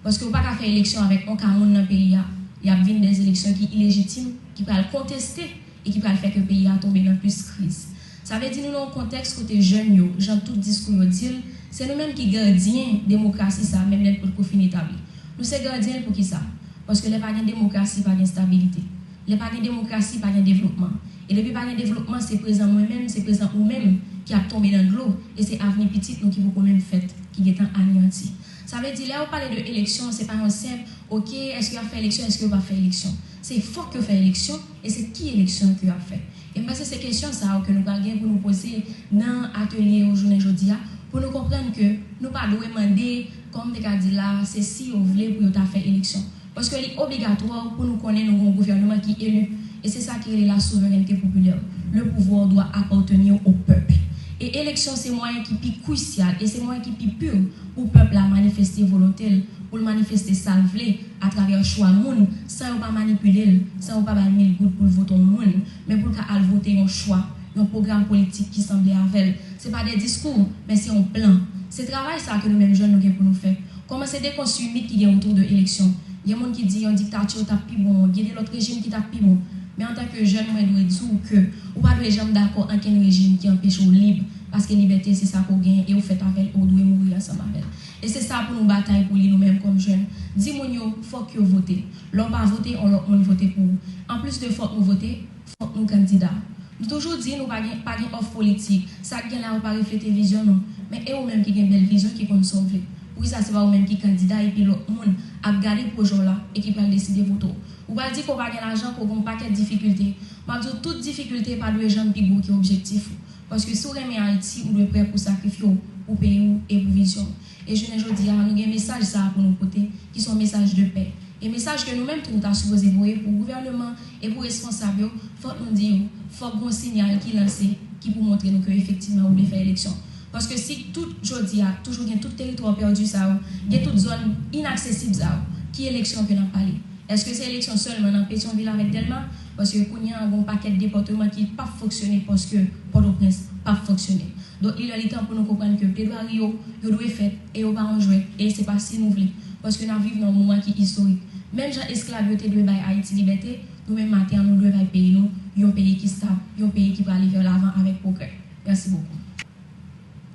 Parce que vous ne pouvez pas faire élection avec aucun monde dans le pays, il y a des élections qui sont illégitimes qui va le contester et qui va le faire que le pays a tombé dans plus crise. Ça veut dire nous dans un contexte côté jeunes, gens tout discours dit, c'est nous-mêmes qui gardiens démocratie ça même pour le conflit établi. Nous sommes gardiens pour qui ça? Parce que les pas de démocratie, pas de stabilité. Les pas de démocratie, pas de développement. Et depuis pas de développement, c'est présent moi-même, c'est présent vous-même qui a tombé dans l'eau et c'est avenir petit nous qui vous quand même fait qui est anéanti. Ça veut dire là on parle de élection, c'est pas un simple OK, est-ce qu'il a fait élection, est-ce qu'il va faire élection. C'est faut que fait élection et c'est qui élection qu'il a fait. Et parce que c'est questions ça que nous gagnons pour nous poser dans atelier aujourd'hui journée pour nous comprendre que nous pas demander comme des dit là, c'est si on voulait pour ta faire élection parce que c'est obligatoire pour nous connaître un gouvernement qui est élu et c'est ça qui est la souveraineté populaire. Le pouvoir doit appartenir au peuple. Et élection, c'est moyen qui est crucial et c'est moyen qui est pur pour le peuple à manifester volonté, pour le manifester salvé à travers le choix monde, sans pas manipuler, sans pas mettre le goût pour voter au monde, mais pour qu'elle voter un choix, un programme politique qui semble avec. Ce n'est pas des discours, mais c'est un plan. C'est le travail ça que nous-mêmes jeunes nous avons pour nous faire. Comment c'est des consommateurs qui sont autour de l'élection. Il y a des gens qui disent qu'une dictature est plus bon, il y a d'autres régimes qui sont plus bon. Mais en tant que jeune, moi, je dois dire que ou pas de jamais d'accord avec un régime qui empêche au libre. Parce que la liberté, c'est ça qu'on gagne et vous faites avec, vous devez mourir ensemble avec. Et c'est ça pour nous batailler pour nous-mêmes comme jeunes. Dis-moi, il faut que vous votez. L'on va voter, on vote pour vous. En plus de faut que nous voter, faut que nous candidats. Nous toujours dit, nous pas de offre politique. Ça qui est là, on pas refléter vision, non. Mais et vous-même qui avez une belle vision qui peut nous sauver. Pour ça, c'est pas vous-même qui candidat et puis l'autre monde a regardé le projet là et qui peut décider voter. Ou pas dire qu'on va gagner l'argent pour un paquet de difficultés. Mais toute difficulté pas de gens qui est objectif. Parce que si vous aimez Haïti, vous êtes prêt pour sacrifier pour pays et pour vision. Et je ne dis pas, nous avons un message ça pour nous côtés qui sont un message de paix. Et message que nous-mêmes nous avons supposé envoyer pour le gouvernement et pour les responsables, il faut nous dire, il faut qu'on signal qui lance qui pour montrer nous qu'effectivement on veut faire élection. Parce que si tout aujourd'hui toujours tout territoire perdu ça, il y a toute zone inaccessible ça, qui élection que nous parlé. Est-ce que c'est l'élection seulement dans Pétionville avec Delma? Parce que il y a un paquet de départements qui pas fonctionné parce que Port-au-Prince pas fonctionné. Donc il y a le temps pour nous comprendre que plaidoirie yo doit fait et on va en jouer et c'est pas si nous voulons parce que nous vivons dans un moment qui est historique. Même gens esclaves doivent bailler Haïti liberté, nous même matin nous devons payer nous un pays qui stable, un pays qui va aller vers l'avant avec progrès. Merci beaucoup.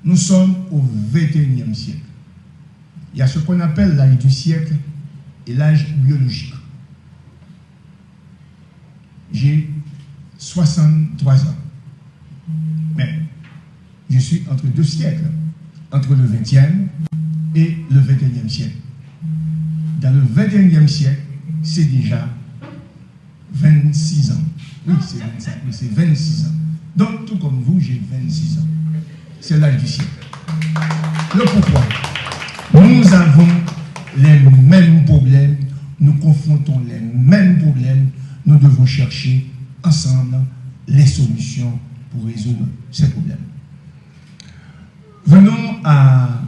Nous sommes au XXIe siècle. Il y a ce qu'on appelle l'âge du siècle et l'âge biologique. J'ai 63 ans. Mais je suis entre deux siècles, entre le 20e et le 21e siècle. Dans le 21e siècle, c'est déjà 26 ans. Oui, c'est 25, oui, c'est 26 ans. Donc, tout comme vous, j'ai 26 ans. C'est l'âge du siècle. Le pourquoi? Nous avons les mêmes problèmes, nous confrontons les mêmes problèmes, nous devons chercher ensemble les solutions pour résoudre ces problèmes. Venons à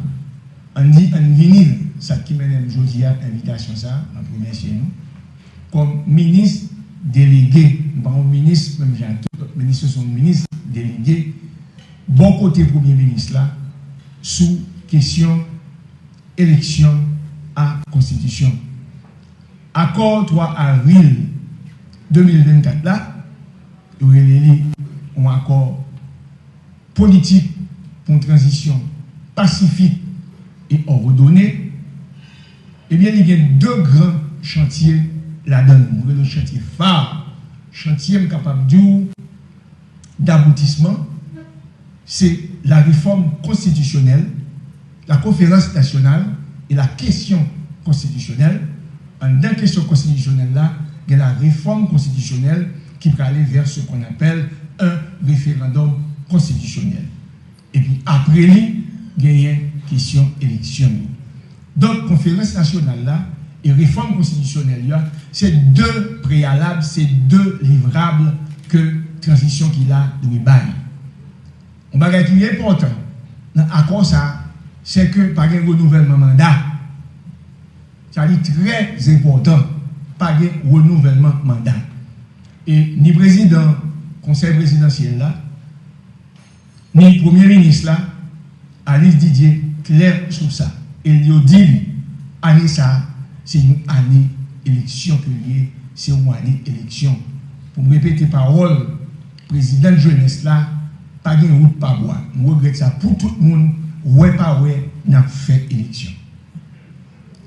venir, ça qui mène aujourd'hui à l'invitation, ça, en premier chez nous, comme ministre délégué, pas un ministre, même j'ai tout autre ministre, sont ministres délégués, bon côté premier ministre là, sous question élection à constitution. Accord 3 avril 2024 là, il y a un accord politique pour une transition pacifique et ordonnée. Eh bien, il y a deux grands chantiers là-dedans. Le chantier phare, chantier capable d'aboutissement, c'est la réforme constitutionnelle, la conférence nationale et la question constitutionnelle. En la question constitutionnelle là, il y a la réforme constitutionnelle qui va aller vers ce qu'on appelle un référendum constitutionnel. Et puis après lui, il y a une question élection. Donc, conférence nationale là et réforme constitutionnelle là, c'est deux préalables, c'est deux livrables que transition qu'il a de bail. On va dire qui est important dans l'accord ça, c'est que par un renouvellement mandat, ça dit très important, par un renouvellement mandat. Et ni président, conseil présidentiel là, ni premier ministre là, Alice Didier, clair sur ça. Et il dit, année ça, c'est une année élection que c'est une année élection pour me répéter parole, président de jeunesse là, pas de route, pas bois. Je regrette ça pour tout le monde, ouais, pas ouais, n'a fait élection.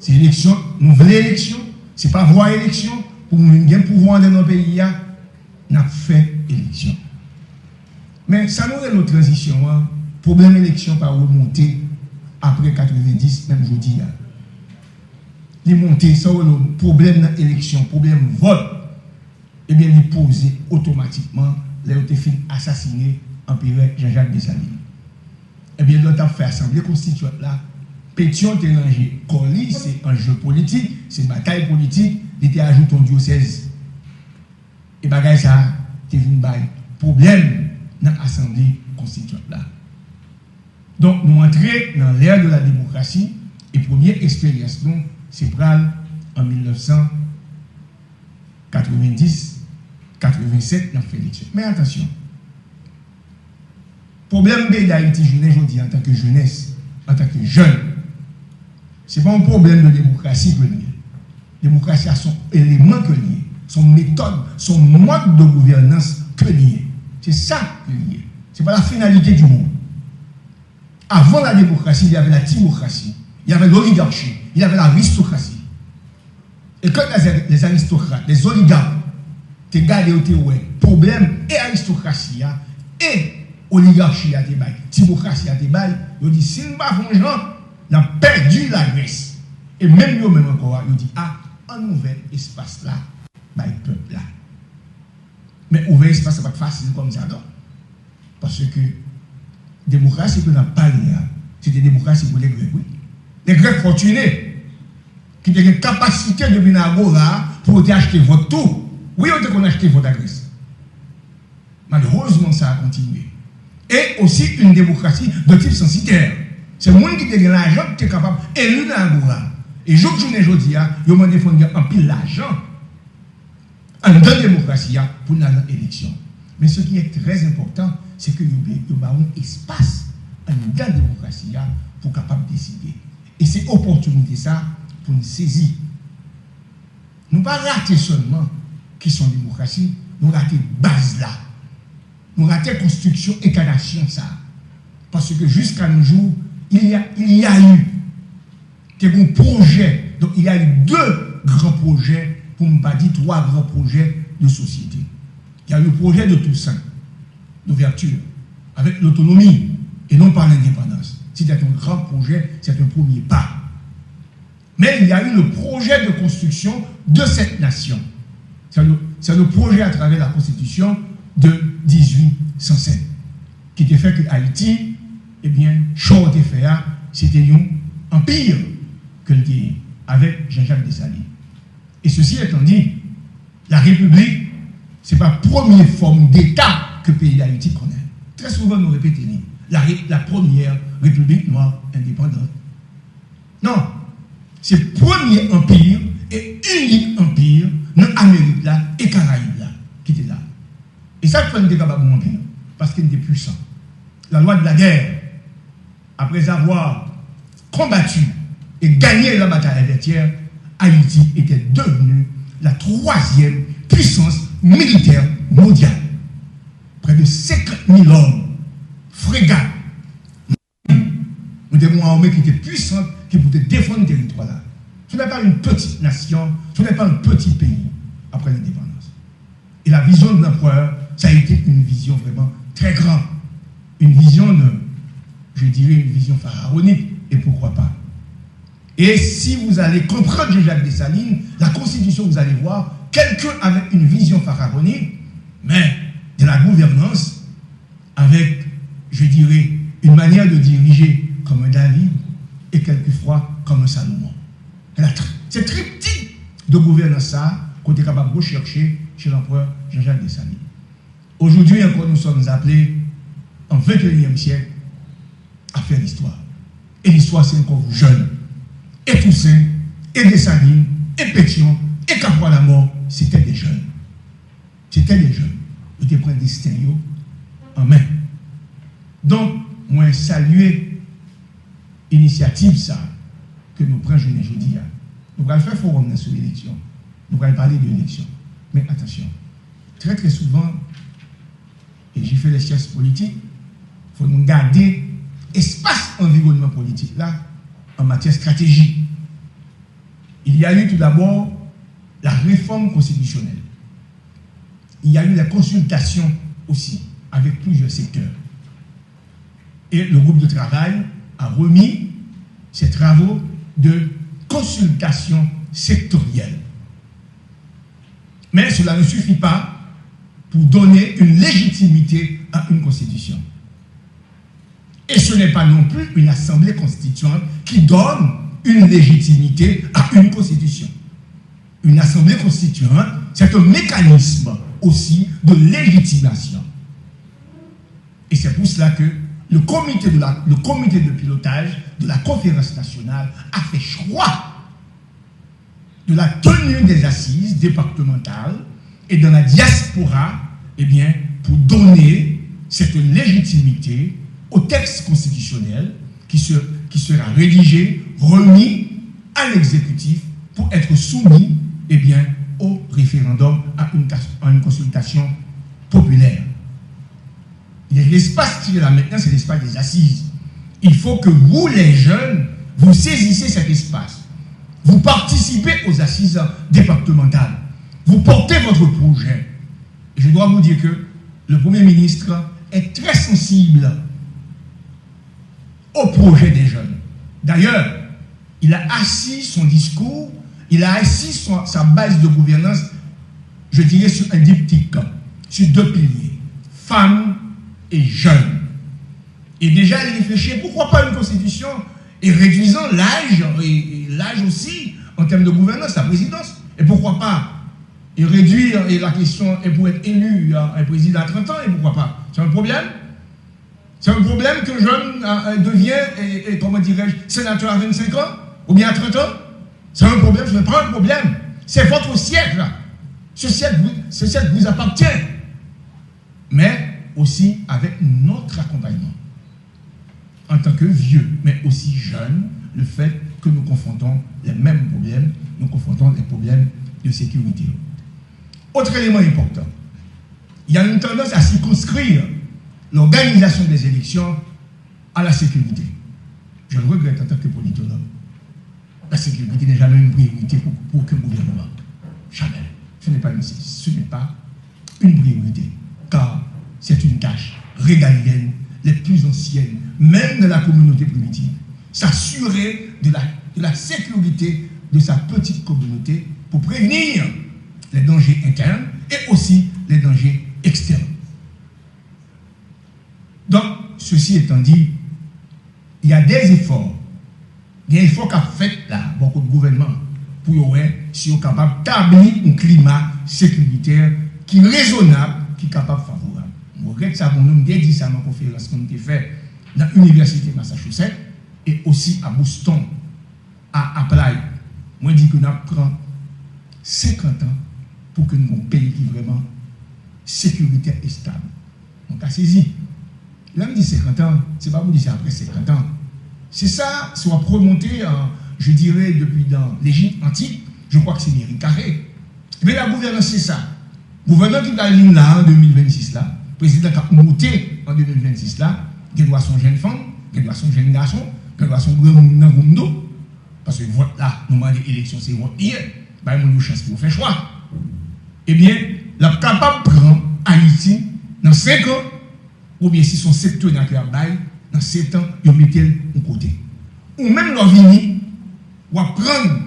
C'est élection, nouvelle élection, c'est pas voir élection, pour nous gagner pouvoir dans nos pays, n'a fait élection. Mais ça nous est notre transition, problème élection pas remonter après 90, même jeudi. Les montées, ça le problème dans l'élection, problème vote, eh bien, il pose automatiquement, là où fin assassiné Empereur Jean-Jacques Dessalines. Eh bien, l'autre a fait assemblée constituante là, pétion était rangé, colis, c'est un jeu politique, c'est une bataille politique, il était ajouté au diocèse. Et bagay ça, c'est un problème dans l'assemblée constituante là. Donc, nous entrons dans l'ère de la démocratie, et première expérience, nous, c'est pral en 1990-87, nous fait l'élection. Mais attention, problème d'Haïti, je dis en tant que jeunesse, en tant que jeune, ce n'est pas un problème de démocratie que lié. La démocratie a son élément que lié, son méthode, son mode de gouvernance que lié. C'est ça que lié. Ce n'est pas la finalité du monde. Avant la démocratie, il y avait la timocratie, il y avait l'oligarchie, il y avait l'aristocratie. Et quand les aristocrates, les oligarques, te gardent au problème et aristocratie et oligarchie à tes bails, timocratie à tes bails, ils disent si nous ne faisons pas, on a perdu la Grèce. Et même nous, même encore, ils disent ah, un nouvel espace là, bah, le peuple là. Mais ouvert espace, c'est pas facile comme ça, non? Parce que démocratie que nous n'avons pas là, c'est des démocraties pour les Grecs, oui. Les Grecs fortunés, qui ont une capacité de venir à Agora pour acheter votre tout. Oui, on a acheté votre Grèce. Malheureusement, ça a continué. Et aussi une démocratie de type censitaire. C'est le monde qui a l'argent qui est capable d'élu dans Agora. Et je ne dis pas, ils m'ont défendu un pile l'argent en dans la démocratie pour une élection. Mais ce qui est très important, c'est que nous avons un espace en dans la démocratie pour capable décider. Et c'est opportunité ça pour nous saisir. Nous ne pas rater seulement qui sont démocratie, nous rater base là. Nous rater construction et incarnation ça. Parce que jusqu'à nos jours, il y a eu des projets. Donc il y a eu 2 grands projets, pour ne pas dire 3 grands projets de société. Il y a eu le projet de Toussaint, d'ouverture, avec l'autonomie et non pas l'indépendance. C'était un grand projet, c'est un premier pas. Mais il y a eu le projet de construction de cette nation. C'est le projet à travers la Constitution de 1805, qui était fait que Haïti, eh bien, chose était fait, c'était un empire que le avec Jean-Jacques Dessalines. Et ceci étant dit, la République, ce n'est pas la première forme d'État que le pays d'Haïti connaît. Très souvent, nous répétons la première République noire indépendante. Non, c'est le premier empire et unique empire dans l'Amérique là et Caraïbes là, qui était là. Et ça, il était capable de monter, parce qu'il était puissant. La loi de la guerre, après avoir combattu et gagné la bataille vertière, Haïti était devenue la 3e puissance militaire mondiale. Près de 50 000 hommes, frégates, nous avons une armée qui était puissante, qui pouvait défendre le territoire là. Ce n'est pas une petite nation, ce n'est pas un petit pays après l'indépendance. Et la vision de l'empereur, ça a été une vision vraiment très grande. Une vision de, je dirais, une vision pharaonique, et pourquoi pas. Et si vous allez comprendre Jean-Jacques Dessalines, la Constitution, vous allez voir, quelqu'un avec une vision pharaonique, mais de la gouvernance, avec, je dirais, une manière de diriger comme un David, et quelquefois comme un Salomon. C'est triptyque de gouvernance ça qu'on est capable de rechercher chez l'empereur Jean-Jacques Dessalines. Aujourd'hui encore, nous sommes appelés, en 21e siècle, à faire l'histoire. Et l'histoire, c'est encore vous jeunes. Et Toussaint, et Dessalines, et Pétion, et Capois la mort, c'était des jeunes. C'était des jeunes. Ils prennent des destin en main. Donc, moi, saluer l'initiative ça, que nous prenons aujourd'hui. Nous allons faire forum sur l'élection. Nous allons parler de l'élection. Mais attention, très très souvent, et j'ai fait les sciences politiques, il faut nous garder espace environnement politique là en matière stratégique. Il y a eu tout d'abord la réforme constitutionnelle. Il y a eu la consultation aussi avec plusieurs secteurs. Et le groupe de travail a remis ses travaux de consultation sectorielle. Mais cela ne suffit pas pour donner une légitimité à une constitution. Et ce n'est pas non plus une assemblée constituante qui donne une légitimité à une constitution. Une assemblée constituante, c'est un mécanisme aussi de légitimation. Et c'est pour cela que le comité de pilotage de la conférence nationale a fait choix de la tenue des assises départementales et dans la diaspora, eh bien, pour donner cette légitimité au texte constitutionnel qui sera rédigé, remis à l'exécutif pour être soumis, eh bien, au référendum, à une consultation populaire. L'espace qui est là maintenant, c'est l'espace des assises. Il faut que vous, les jeunes, vous saisissez cet espace. Vous participez aux assises départementales. Vous portez votre projet. Et je dois vous dire que le Premier ministre est très sensible au projet des jeunes. D'ailleurs, il a assis son discours, il a assis sa base de gouvernance, je dirais, sur un diptyque, sur deux piliers, femmes et jeunes. Et déjà, il réfléchit, pourquoi pas une constitution et réduisant l'âge, et l'âge aussi, en termes de gouvernance, la présidence. Et pourquoi pas et réduire et la question est pour être élu un président à 30 ans, et pourquoi pas? C'est un problème? C'est un problème que jeune devient, et comment dirais-je, sénateur à 25 ans, ou bien à 30 ans? C'est un problème, ce n'est pas un problème. C'est votre siècle. Ce siècle vous appartient. Mais aussi avec notre accompagnement. En tant que vieux, mais aussi jeune, le fait que nous confrontons les mêmes problèmes, nous confrontons les problèmes de sécurité. Autre élément important, il y a une tendance à circonscrire l'organisation des élections à la sécurité. Je le regrette en tant que politologue. La sécurité n'est jamais une priorité pour aucun gouvernement. Jamais. Ce n'est pas une priorité, car c'est une tâche régalienne, les plus anciennes, même de la communauté primitive. S'assurer de la sécurité de sa petite communauté pour prévenir les dangers internes et aussi les dangers externes. Donc, ceci étant dit, il y a des efforts. Il y a des efforts qu'a fait là, beaucoup de gouvernements, pour si on est capable d'établir un climat sécuritaire qui est raisonnable, qui est capable de favorable. Je regrette ça, on nous dit ça dans la conférence qu'on a fait dans l'université de Massachusetts et aussi à Boston, à Apply. Moi, je dis que nous prenons 50 ans pour que nous ayons un pays qui est vraiment sécuritaire et stable. On a saisi. Là, on dit 50 ans, c'est pas vous dire après 50 ans. C'est ça, si on va remonter, je dirais, depuis dans l'Égypte antique, je crois que c'est Mairie Carré. Mais la gouvernance, c'est ça. Le gouvernement qui est en ligne là, en 2026, là, le président qui a monté en 2026, là, il doit son jeune femme, il doit son jeune garçon, il doit son grand monde. Parce que vote là, nous avons des élections, c'est vote hier. Il y a une chance pour faire choix. Eh bien, la capable de prendre Haïti dans 5 ans, ou bien si son secteur n'a qu'à bail, dans 7 ans, il met de côté. Ou même leur vini, ou à prendre,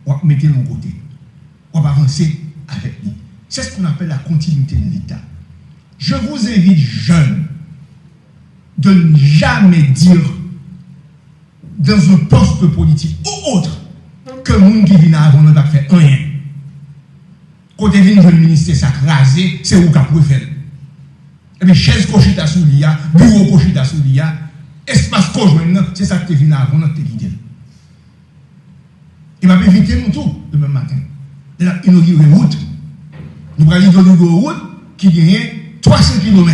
ou à mettre de côté. Ou à avancer avec lui. C'est ce qu'on appelle la continuité de l'État. Je vous invite, jeunes, de ne jamais dire dans un poste politique ou autre que le monde qui vient avant n'a pas fait rien. Quand il vient le ministère s'acraser, c'est où qu'il peut faire. Et puis, chaise cochita sous l'IA, bureau cochita sous l'IA, espace conjoint, c'est ça que tu viens avant notre guidée. Il va éviter nous tout le même matin. Il a inauguré une route. Nous allons inaugurer une route qui gagne 300 km.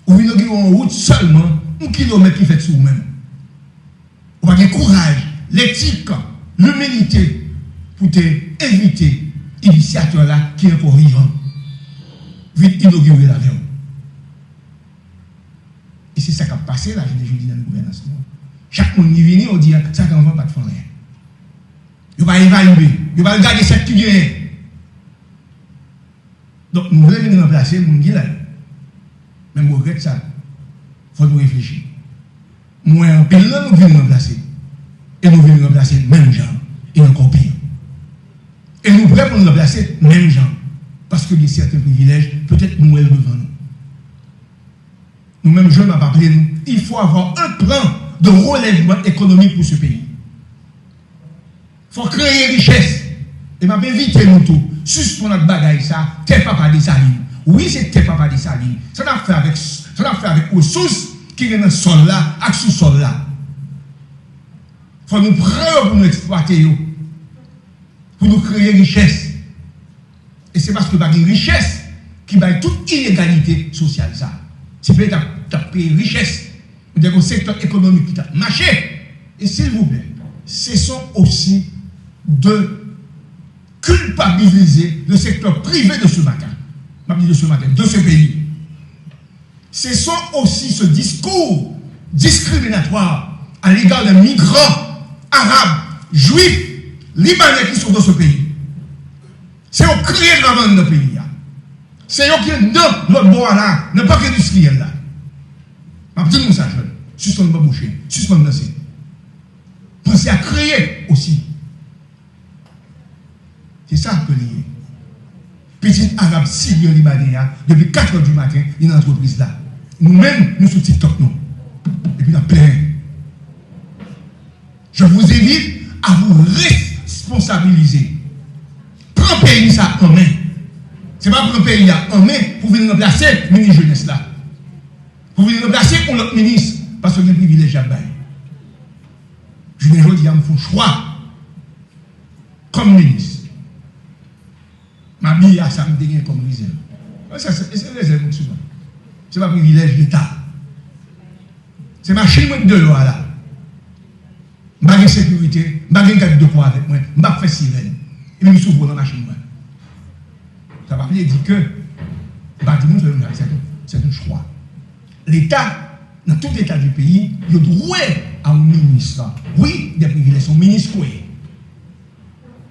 Ou inaugurer une route seulement 1 km qui fait sur vous-même. On va avoir le courage, l'éthique, l'humilité pour éviter l'initiateur là qui est encore vivant. vite inaugurer l'avion. Et c'est ça qui a passé là, je dis dans la gouvernance. Chaque monde qui vient, on dit ça qu'on va pas de faire rien. Il va évaluer, il va regarder ce qui vient. Donc nous voulons venir remplacer le monde qui est là. Mais je regrette ça. Il faut nous réfléchir. Moi, en pays là, nous venons remplacer. Et nous venons remplacer même gens. Et encore pire. Et nous prêts pour nous remplacer même gens. Parce qu'il y a certains privilèges, peut-être nous devant nous. Nous-mêmes, jeunes, m'avons appelé nous. Il faut avoir un plan de relèvement économique pour ce pays. Il faut créer richesse. Et m'a invité nous tous. Suspendre notre bagaille, ça, t'es papa des salines. Oui, c'est t'es papa des salines. Ça n'a fait avec ressources qui sont dans le sol là, avec sous sol là. Il faut nous prendre pour nous exploiter, pour nous créer richesse. Et c'est parce que par une richesse qui va toute inégalité sociale. Ça. Si vous avez une richesse, vous avez un secteur économique qui a marché. Et s'il vous plaît, cessons aussi de culpabiliser le secteur privé de ce matin. De ce pays. Cessons aussi ce discours discriminatoire à l'égard des migrants arabes, juifs, libanais qui sont dans ce pays. C'est eux qui créent la vente dans le pays. C'est eux qui sont dans notre bois là, n'est pas qu'industriel là. Je vais dire ça, jeune. Suspendre ma bouche, suspendre ma danser. Pensez à créer aussi. C'est ça que lié. Petit arabe syrien libanais, depuis 4 h du matin, il y a une entreprise là. Nous-mêmes, nous sommes TikTok, nous. Et puis, il y a plein. Je vous invite à vous responsabiliser. Prends le pays ça en main. Ce n'est pas prendre le pays en main pour venir remplacer le ministre jeunesse là. Pour venir remplacer pour l'autre ministre. Parce que c'est un privilège à bailler. Je dis, il faut choix comme ministre. Ma bille, ça me dégaine comme réserve. C'est réserve souvent. Ce n'est pas privilège d'État. C'est ma chine de loi là. Je n'ai pas de sécurité, je n'ai pas de quoi avec moi, je n'ai pas fait sirène. Et puis je s'ouvre dans la machine. Ça va dire que le bâtiment, c'est un choix. L'État, dans tout État du pays, il doit à un ministre. Oui, des privilèges sont ministres.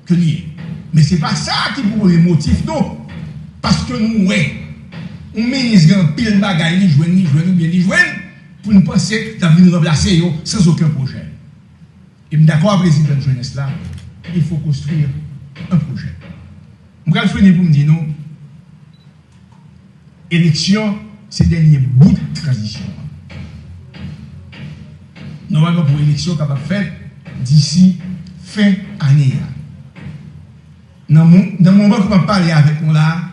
Que lié. Mais ce n'est pas ça qui pour les motifs, non. Parce que nous, on ministre un pile de bagaille, ni joigne, pour nous penser que nous remplacer sans aucun projet. Et je suis d'accord avec le président de jeunesse là, il faut construire un projet. Je vais finir pour me dire non. Élection, c'est le dernier bout de transition. Normalement, pour l'élection qu'on va faire d'ici fin année. Dans le moment que je vais parler avec moi là,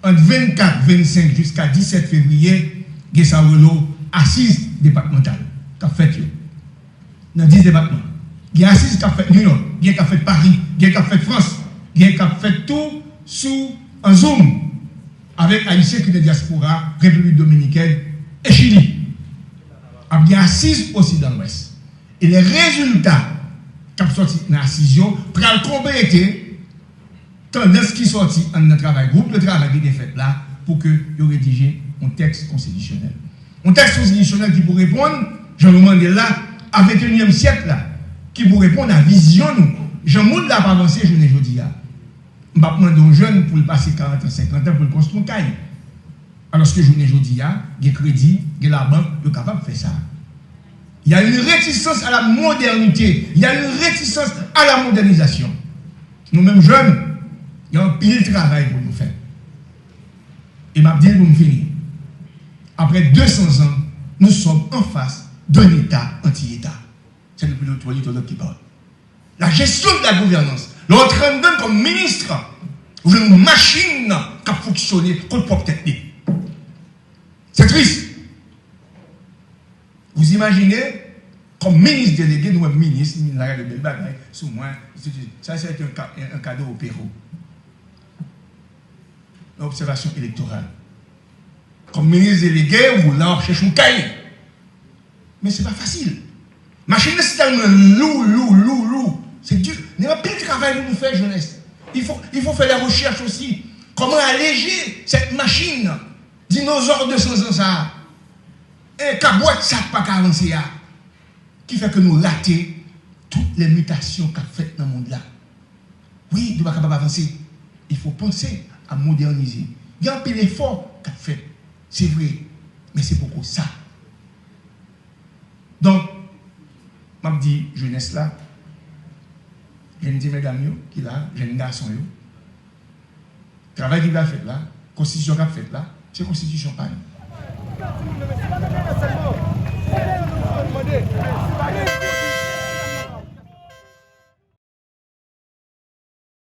entre 24, 25 jusqu'à 17 février, il y a assise départementale qui a fait dans 10 départements. Il y a assise qui a fait New York, il y a qui a fait Paris, il y a qui a fait France, il y a qui a fait tout sous un Zoom avec Haïtien qui est de diaspora, République dominicaine et Chili. Il y a assise aussi dans l'Ouest. Et les résultats qui sont sortis dans l'assise, pour compléter tendance qui sortit dans notre travail, groupe de travail qui est fait là, pour que vous rédigez un texte constitutionnel. Un texte constitutionnel qui pourrait répondre, Jean-Louis là, à 21e siècle là, qui pourrait répondre à la vision nous. Jean-Moud l'a pas avancé, je ne dis pas. Je ne vais pas demander aux jeunes pour le passer 40 ans, 50 ans pour le construire un caille. Alors que je ne dis pas, il y a crédit, il y a la banque, il est capable de faire ça. Il y a une réticence à la modernité, il y a une réticence à la modernisation. Nous-mêmes jeunes, il y a un pile de travail pour nous faire. Et m'a dit pour me finir. Après 200 ans, nous sommes en face d'un État anti-État. C'est le pilote qui parle. La gestion de la gouvernance, l'autre donne comme ministre, une machine qui a fonctionné contre propre technique. C'est triste. Vous imaginez, comme ministre délégué, nous, ministre de Belbagaï, sous moi, ça c'est un cadeau au Pérou. L'observation électorale. Comme ministre délégué, vous là, on cherche un cahier. Mais ce n'est pas facile. Machine, c'est tellement lourd. C'est dur. Il n'y a pas plus de travail pour nous faire, jeunesse. Il faut faire la recherche aussi. Comment alléger cette machine dinosaure de 100 ans ça? Un cabouette ça pas avancer qui fait que nous ratons toutes les mutations qu'a faites dans le monde là. Oui, nous ne pouvons pas capable avancer. Il faut penser à moderniser. Il y a un peu d'effort qu'a fait. C'est vrai. Mais c'est beaucoup ça. Donc, je me dis, jeunesse là, je me dis, mesdames, qui là, jeunes garçons, le travail qu'il a fait là, la constitution qu'il a fait là, c'est la constitution pas.